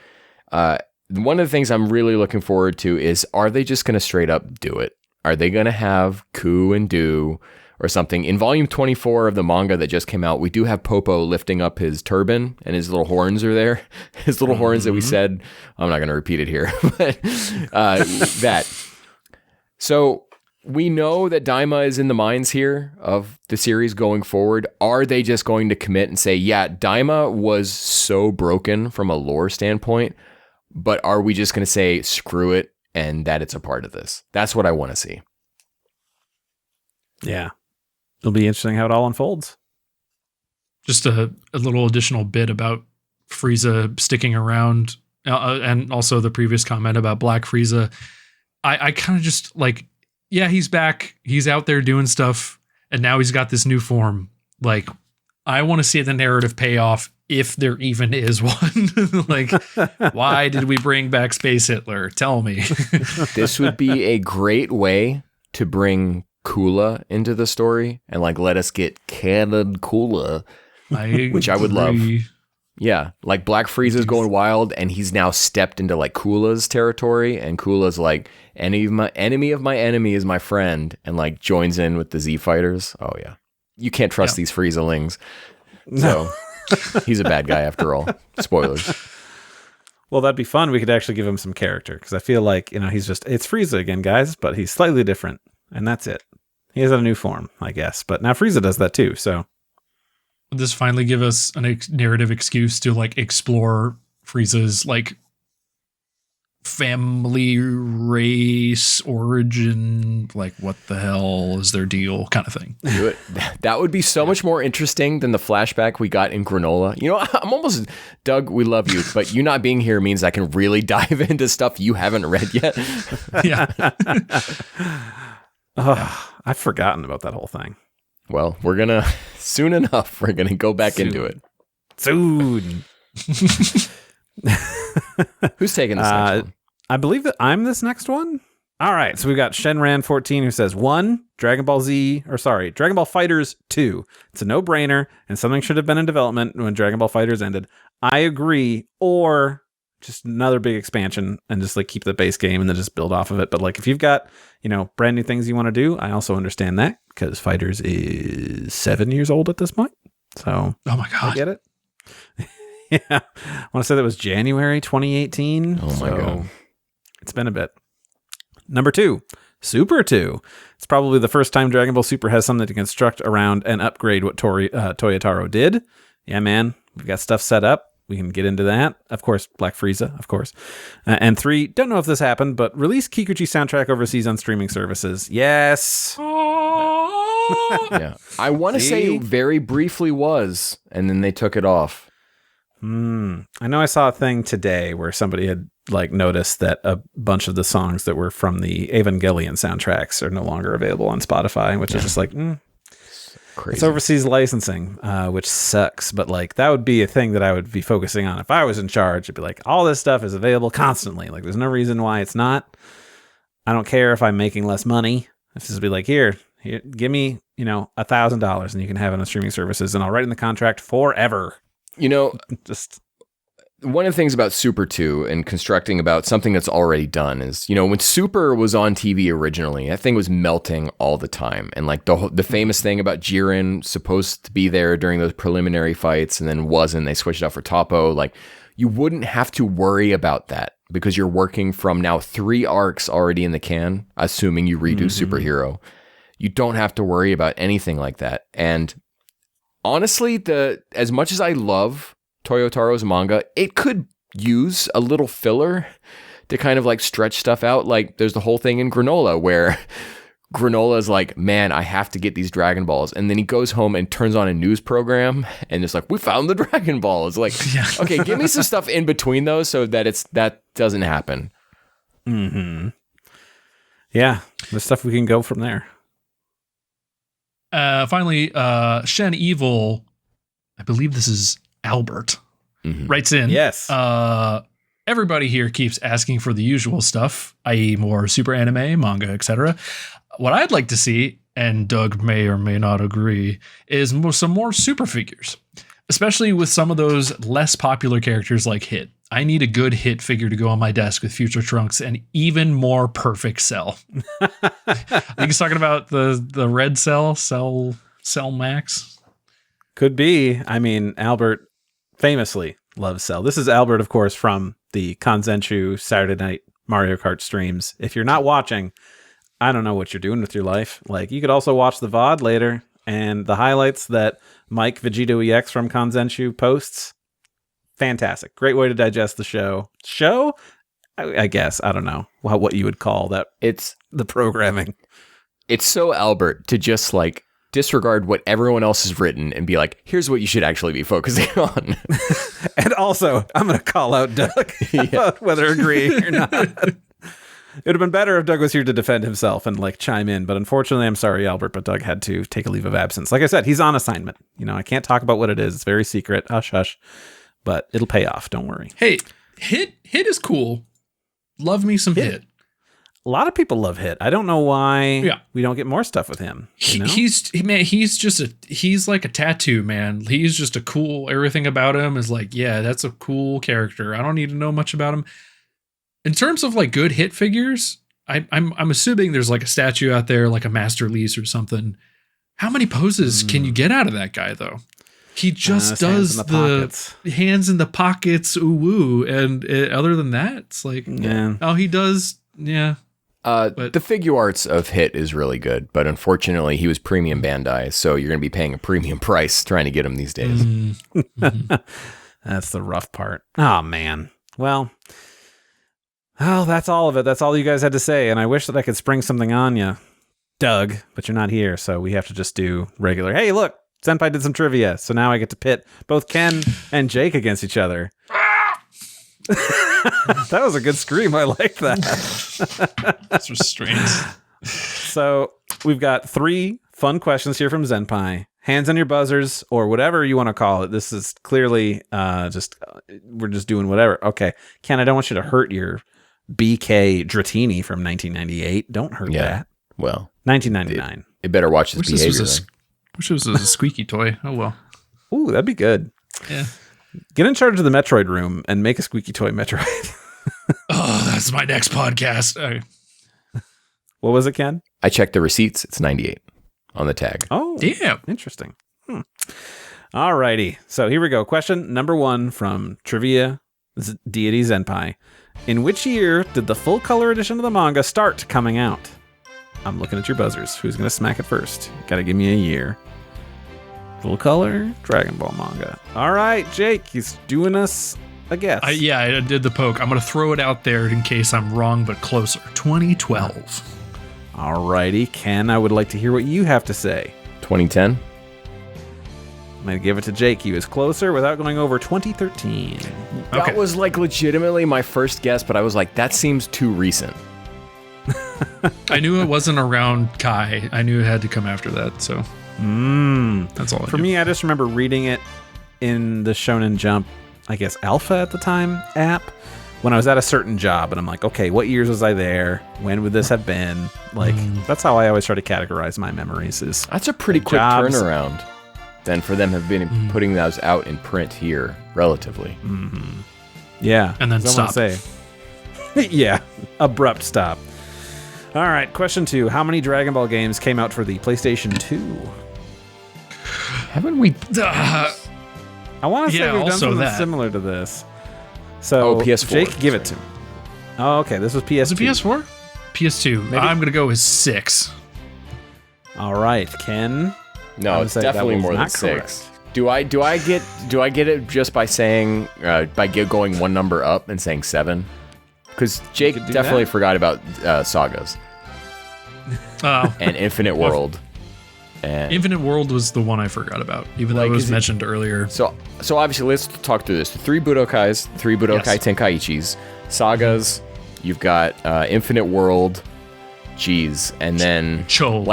One of the things I'm really looking forward to is, are they just going to straight up do it? Are they going to have Ku and Do or something? In volume 24 of the manga that just came out, we do have Popo lifting up his turban and his little horns are there. His little horns that we said, I'm not going to repeat it here, but that. So we know that Daima is in the minds here of the series going forward. Are they just going to commit and say, yeah, Daima was so broken from a lore standpoint, but are we just going to say, screw it, and that it's a part of this? That's what I want to see. Yeah. It'll be interesting how it all unfolds. Just a little additional bit about Frieza sticking around, and also the previous comment about Black Frieza. I kind of just like, yeah, he's back. He's out there doing stuff, and now he's got this new form. Like, I want to see the narrative payoff, if there even is one. Like, why did we bring back Space Hitler? Tell me. This would be a great way to bring Kula into the story and let us get canon Kula, which I would love. Yeah, like Black Frieza's going wild and he's now stepped into Kula's territory, and Kula's like, enemy of my enemy is my friend, and joins in with the Z fighters. Oh yeah. You can't trust these Friezalings. So he's a bad guy after all. Spoilers. Well, that'd be fun. We could actually give him some character because I feel like, he's just, it's Frieza again, guys, but he's slightly different. And that's it. He has a new form, I guess. But now Frieza does that too. So would this finally give us a narrative excuse to explore Frieza's family, race, origin, like what the hell is their deal kind of thing. That would be so much more interesting than the flashback we got in Granola. You know, I'm almost, Doug, we love you, but you not being here means I can really dive into stuff you haven't read yet. Yeah. I've forgotten about that whole thing. Well, soon enough, we're going to go back into it. Soon. Who's taking this next one? I believe that I'm this next one. All right, so we've got Shenran14 who says, 1, Dragon Ball FighterZ 2. It's a no-brainer, and something should have been in development when Dragon Ball FighterZ ended. I agree, or just another big expansion and just like keep the base game and then just build off of it. But like if you've got, brand new things you want to do, I also understand that because Fighters is 7 years old at this point. So, oh my God. I get it. Yeah. I want to say that was January 2018. Oh my God. It's been a bit. Number 2, Super 2. It's probably the first time Dragon Ball Super has something to construct around and upgrade what Toyotaro did. Yeah, man. We've got stuff set up. We can get into that. Of course, Black Frieza, of course. And 3, don't know if this happened, but release Kikuchi soundtrack overseas on streaming services. Yes. Yeah. I want to say very briefly was, and then they took it off. I know I saw a thing today where somebody had noticed that a bunch of the songs that were from the Evangelion soundtracks are no longer available on Spotify, which is just crazy. It's overseas licensing, which sucks. But that would be a thing that I would be focusing on if I was in charge. It'd be all this stuff is available constantly. There's no reason why it's not. I don't care if I'm making less money. It's just be here, give me, $1,000 and you can have it on streaming services and I'll write in the contract forever. Just one of the things about Super 2 and constructing about something that's already done is, when Super was on TV originally, that thing was melting all the time. And the famous thing about Jiren supposed to be there during those preliminary fights and then wasn't, they switched out for Toppo. You wouldn't have to worry about that because you're working from now 3 arcs already in the can, assuming you redo Superhero. You don't have to worry about anything like that. And honestly, as much as I love Toyotaro's manga, it could use a little filler to kind of stretch stuff out. There's the whole thing in Granola where Granola is man, I have to get these Dragon Balls. And then he goes home and turns on a news program and it's we found the Dragon Balls. Okay, give me some stuff in between those so that that doesn't happen. Mm-hmm. Yeah, there's stuff we can go from there. Finally, Shen Evil, I believe this is Albert, writes in. Yes. Everybody here keeps asking for the usual stuff, i.e. more super anime, manga, etc. What I'd like to see, and Doug may or may not agree, is some more super figures, especially with some of those less popular characters like Hit. I need a good Hit figure to go on my desk with future Trunks and even more perfect Cell. I think he's talking about the red Cell Max. Could be. I mean, Albert famously loves Cell. This is Albert, of course, from the Kanzenshu Saturday night Mario Kart streams. If you're not watching, I don't know what you're doing with your life. You could also watch the VOD later and the highlights that Mike Vegito EX from Kanzenshu posts. Fantastic. Great way to digest the show. I guess. I don't know what you would call that. It's the programming. It's so Albert to just disregard what everyone else has written and be here's what you should actually be focusing on. And also, I'm going to call out Doug about whether agreeing or not. It would have been better if Doug was here to defend himself and chime in. But unfortunately, I'm sorry, Albert, but Doug had to take a leave of absence. Like I said, he's on assignment. I can't talk about what it is. It's very secret. Hush, hush. But it'll pay off. Don't worry. Hey, Hit is cool. Love me some Hit. A lot of people love Hit. I don't know why we don't get more stuff with him. He's like a tattoo, man. He's just a cool, everything about him is that's a cool character. I don't need to know much about him. In terms of good Hit figures, I'm assuming there's a statue out there, a master lease or something. How many poses can you get out of that guy though? He just does the hands in the pockets, ooh, and other than that, it's he does, yeah. The figure arts of Hit is really good, but unfortunately, he was premium Bandai, so you're going to be paying a premium price trying to get him these days. That's the rough part. Oh man. Well, Oh, that's all of it. That's all you guys had to say. And I wish that I could spring something on you, Doug, but you're not here. So we have to just do regular. Hey, look, Senpai did some trivia. So now I get to pit both Ken and Jake against each other. That was a good scream. I like that. That's restrained. So we've got 3 fun questions here from Senpai. Hands on your buzzers or whatever you want to call it. This is clearly we're just doing whatever. Okay. Ken, I don't want you to hurt your BK Dratini from 1998. Don't hurt that. Well, 1999. It better watch his behavior. Wish this was a squeaky toy. Oh, well. Ooh, that'd be good. Yeah. Get in charge of the Metroid room and make a squeaky toy Metroid. Oh, that's my next podcast. What was it, Ken? I checked the receipts. It's 98 on the tag. Oh, damn. Interesting. All righty. So here we go. Question number 1 from Trivia Deity Senpai. In which year did the full color edition of the manga start coming out? I'm looking at your buzzers. Who's going to smack it first? Got to give me a year. Full color Dragon Ball manga. All right, Jake. He's doing us a guess. I did the poke. I'm going to throw it out there in case I'm wrong, but closer. 2012. All righty. Ken, I would like to hear what you have to say. 2010. I'm going to give it to Jake. He was closer without going over 2013. That was like legitimately my first guess, but I was like, that seems too recent. I knew it wasn't around Kai. I knew it had to come after that, so that's all I For knew. me, I just remember reading it in the Shonen Jump, I guess Alpha at the time app, when I was at a certain job, and I'm like, okay, what years was I there? When would this have been? Like, that's how I always try to categorize my memories. That's a pretty quick jobs. turnaround. Then for them have been putting those out in print here, relatively. Yeah. And then Someone stop. Say. Yeah. Abrupt stop. All right. Question 2. How many Dragon Ball games came out for the PlayStation 2? Haven't we? I want to say we've done also something that. similar to this. So, PS4. Jake, give it to me. Oh, okay. This was PS2. Was it PS4? PS2. Maybe. I'm going to go with 6. All right. Ken? I No, would it's say that definitely was more than not 6. Do I get it just by saying going one number up and saying 7? Because Jake could do definitely that. forgot about sagas Oh, and Infinite World. And Infinite World was the one I forgot about, even though it was mentioned earlier. so obviously let's talk through this. The 3 Budokais, 3 Budokai Yes. Tenkaichis, sagas. You've got Infinite World. Geez, and then Cho.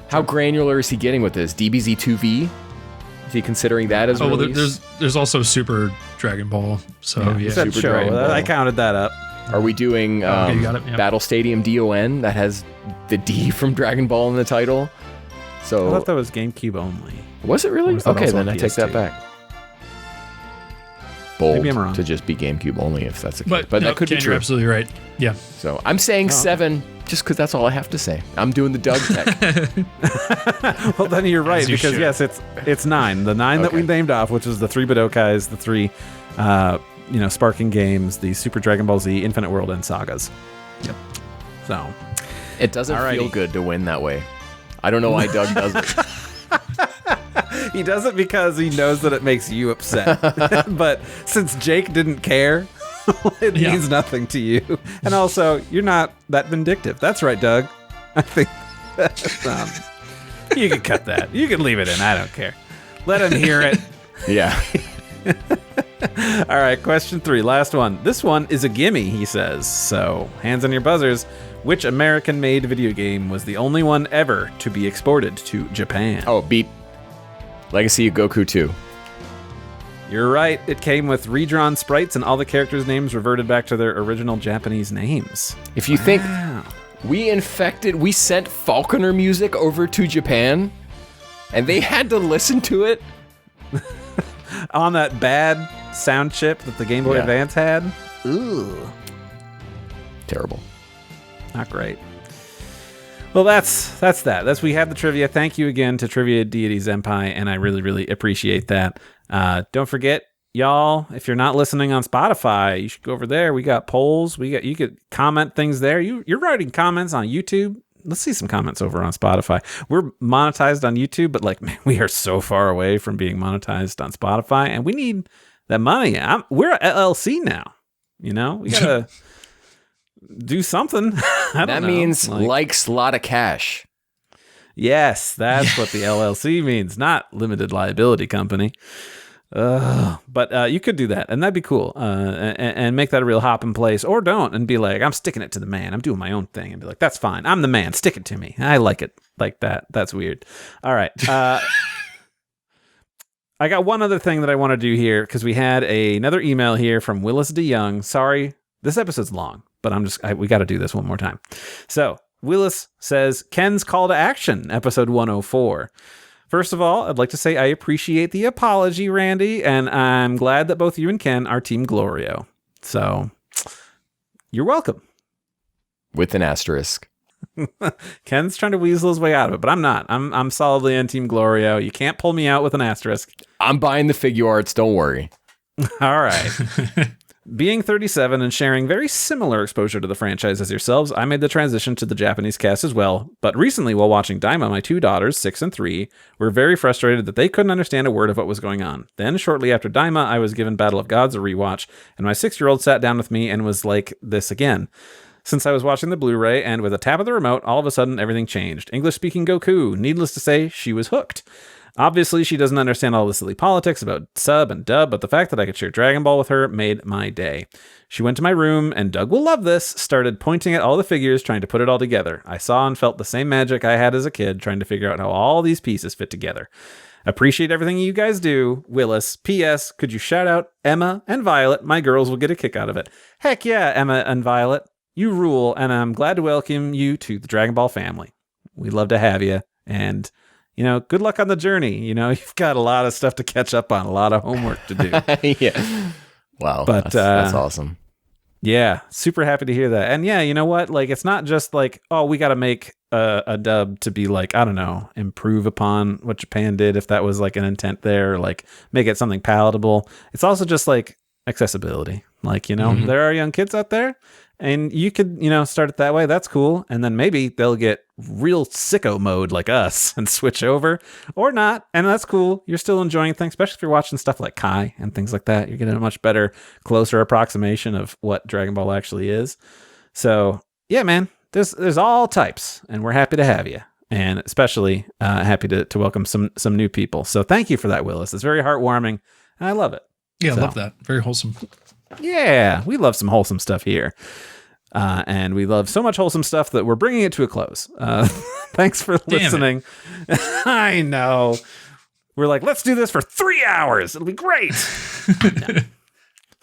how granular is he getting with this? DBZ 2V? Is he considering that as a Oh, well, release? there's also Super Dragon Ball. So yeah. You said Super show. Dragon Ball. I counted that up. Are we doing Okay, you got it, yeah. Battle Stadium DON that has the D from Dragon Ball in the title? I So thought that was GameCube only. was it really? Or was that Okay, also then on I take that PS2? back. Bold Maybe I'm wrong. to just be GameCube only if that's the case. But, But no, that could be Ken, true. You're absolutely right. Yeah. So I'm saying 7 just because that's all I have to say. I'm doing the Doug tech. Well, then you're right, As you because should. yes, it's 9. The 9 that we Okay. named off, which is the 3 Budokais, the 3 sparking games, the Super Dragon Ball Z, Infinite World, and Sagas. Yep. So It doesn't Alrighty. feel good to win that way. I don't know why Doug does it. he does it because he knows that it makes you upset. But since Jake didn't care, it Yeah. means nothing to you. And also, you're not that vindictive. That's right, Doug. I think you can cut that. You can leave it in. I don't care. Let him hear it. Yeah. All right, question 3, last one. This one is a gimme, he says. So, hands on your buzzers. Which American-made video game was the only one ever to be exported to Japan? Oh, beep. Legacy of Goku 2. You're right. It came with redrawn sprites, and all the characters' names reverted back to their original Japanese names. If you think Wow. we sent Falconer music over to Japan and they had to listen to it. On that bad sound chip that the Game Boy Yeah. Advance had? Ooh. Terrible. Not great. Well, that's that. We have the trivia. Thank you again to Trivia Deity Senpai, and I really, really appreciate that. Don't forget, y'all, if you're not listening on Spotify, you should go over there. We got polls. You could comment things there. You're writing comments on YouTube. Let's see some comments over on Spotify. We're monetized on YouTube, but man, we are so far away from being monetized on Spotify, and we need that money. We're at LLC now. We gotta do something. I don't That know. means likes lot of cash. Yes, that's what the LLC means, not limited liability company. But you could do that, and that'd be cool. And make that a real hop in place, or don't, and be like, I'm sticking it to the man. I'm doing my own thing, and be like, that's fine. I'm the man. Stick it to me. I like it like that. That's weird. All right. I got one other thing that I want to do here because we had another email here from Willis DeYoung. Sorry, this episode's long, but we got to do this one more time. So Willis says, Ken's call to action, episode 104. First of all, I'd like to say I appreciate the apology, Randy, and I'm glad that both you and Ken are Team Glorio. So you're welcome. With an asterisk. Ken's trying to weasel his way out of it, but I'm not. I'm solidly in Team Glorio. You can't pull me out with an asterisk. I'm buying the figure arts. Don't worry. All right. Being 37 and sharing very similar exposure to the franchise as yourselves, I made the transition to the Japanese cast as well. But recently, while watching Daima, my two daughters, 6 and 3, were very frustrated that they couldn't understand a word of what was going on. Then, shortly after Daima, I was given Battle of Gods a rewatch, and my 6-year-old sat down with me and was like this again. Since I was watching the Blu-ray, and with a tap of the remote, all of a sudden everything changed. English-speaking Goku. Needless to say, she was hooked. Obviously, she doesn't understand all the silly politics about sub and dub, but the fact that I could share Dragon Ball with her made my day. She went to my room, and Doug will love this, started pointing at all the figures, trying to put it all together. I saw and felt the same magic I had as a kid, trying to figure out how all these pieces fit together. Appreciate everything you guys do. Willis. P.S. Could you shout out Emma and Violet? My girls will get a kick out of it. Heck yeah, Emma and Violet. You rule, and I'm glad to welcome you to the Dragon Ball family. We'd love to have you, and good luck on the journey. You've got a lot of stuff to catch up on, a lot of homework to do. Yeah. Wow. But that's awesome. Yeah. Super happy to hear that. And yeah, you know what? Like, it's not just like, oh, we got to make a dub to be like, I don't know, improve upon what Japan did. If that was like an intent there, or like make it something palatable. It's also just like accessibility. Like, there are young kids out there. And you could, start it that way. That's cool. And then maybe they'll get real sicko mode like us and switch over, or not. And that's cool. You're still enjoying things, especially if you're watching stuff like Kai and things like that. You're getting a much better, closer approximation of what Dragon Ball actually is. So yeah, man, there's all types, and we're happy to have you. And especially happy to welcome some new people. So thank you for that, Willis. It's very heartwarming, and I love it. Yeah, I love that. Very wholesome. Yeah, we love some wholesome stuff here. And we love so much wholesome stuff that we're bringing it to a close. Thanks for listening. I know. We're like, let's do this for 3 hours. It'll be great. No.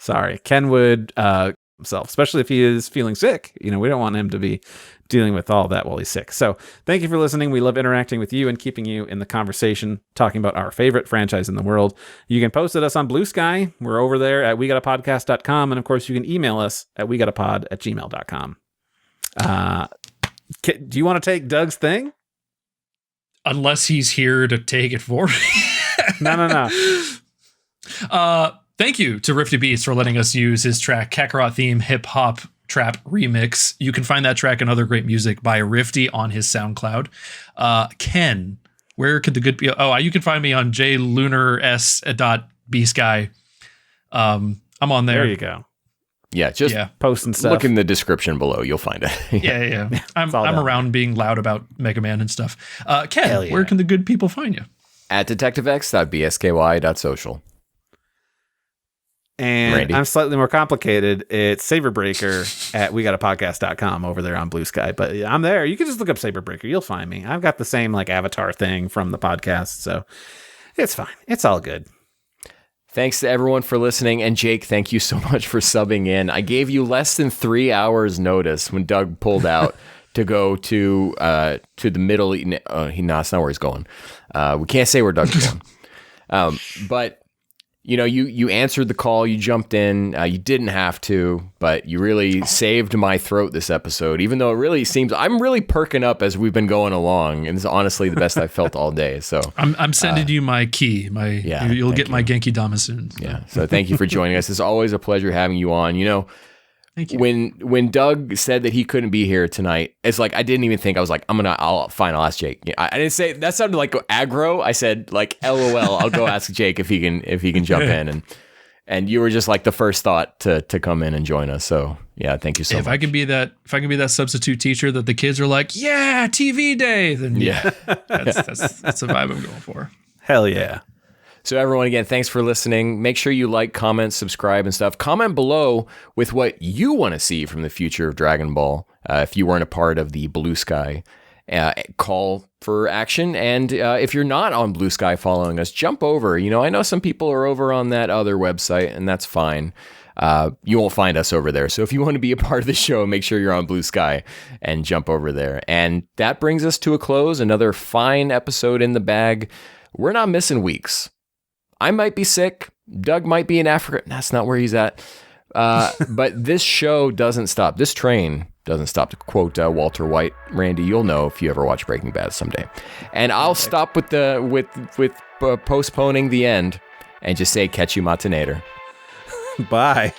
Sorry. Ken would himself, especially if he is feeling sick. We don't want him to be dealing with all that while he's sick. So thank you for listening. We love interacting with you and keeping you in the conversation, talking about our favorite franchise in the world. You can post at us on Blue Sky. We're over there at wegottapodcast.com. And of course, you can email us at wegottapod@gmail.com. Do you want to take Doug's thing? Unless he's here to take it for me. No. Thank you to Rifti Beats for letting us use his track Kakarot theme hip hop trap remix. You can find that track and other great music by Rifti on his SoundCloud. Ken, where could the good be? Oh, you can find me on jlunars.bsky. I'm on there. There you go. Yeah, just posting stuff. Look in the description below. You'll find it. Yeah. I'm around being loud about Mega Man and stuff. Ken, where can the good people find you? At detectivex.bsky.social. And Randy. I'm slightly more complicated. It's Saberbreaker at wegottapodcast.com over there on Blue Sky. But I'm there. You can just look up Saberbreaker. You'll find me. I've got the same like avatar thing from the podcast. So it's fine. It's all good. Thanks to everyone for listening. And Jake, thank you so much for subbing in. I gave you less than 3 hours notice when Doug pulled out to go to the Middle East. That's not where he's going. We can't say where Doug's going. But you answered the call, you jumped in, you didn't have to, but you really saved my throat this episode, even though it really seems, I'm really perking up as we've been going along, and it's honestly the best I've felt all day. So I'm sending you my key, you'll get my Genki Dama soon. So. Yeah. So thank you for joining us. It's always a pleasure having you on. Thank you. When Doug said that he couldn't be here tonight, it's like I didn't even think. I was like, I'll ask Jake. I didn't say that sounded like aggro. I said like, LOL. I'll go ask Jake if he can jump in, and And you were just like the first thought to come in and join us. So yeah, thank you so much. If I can be that substitute teacher that the kids are like, yeah, TV day, then yeah, that's the vibe I'm going for. Hell yeah. So everyone, again, thanks for listening. Make sure you like, comment, subscribe, and stuff. Comment below with what you want to see from the future of Dragon Ball. If you weren't a part of the Blue Sky call for action. And if you're not on Blue Sky following us, jump over. You know, I know some people are over on that other website, and that's fine. You won't find us over there. So if you want to be a part of the show, make sure you're on Blue Sky and jump over there. And that brings us to a close. Another fine episode in the bag. We're not missing weeks. I might be sick. Doug might be in Africa. That's not where he's at. But this show doesn't stop. This train doesn't stop, to quote Walter White. Randy, you'll know if you ever watch Breaking Bad someday. And I'll stop with postponing the end and just say catch you matinator. Bye.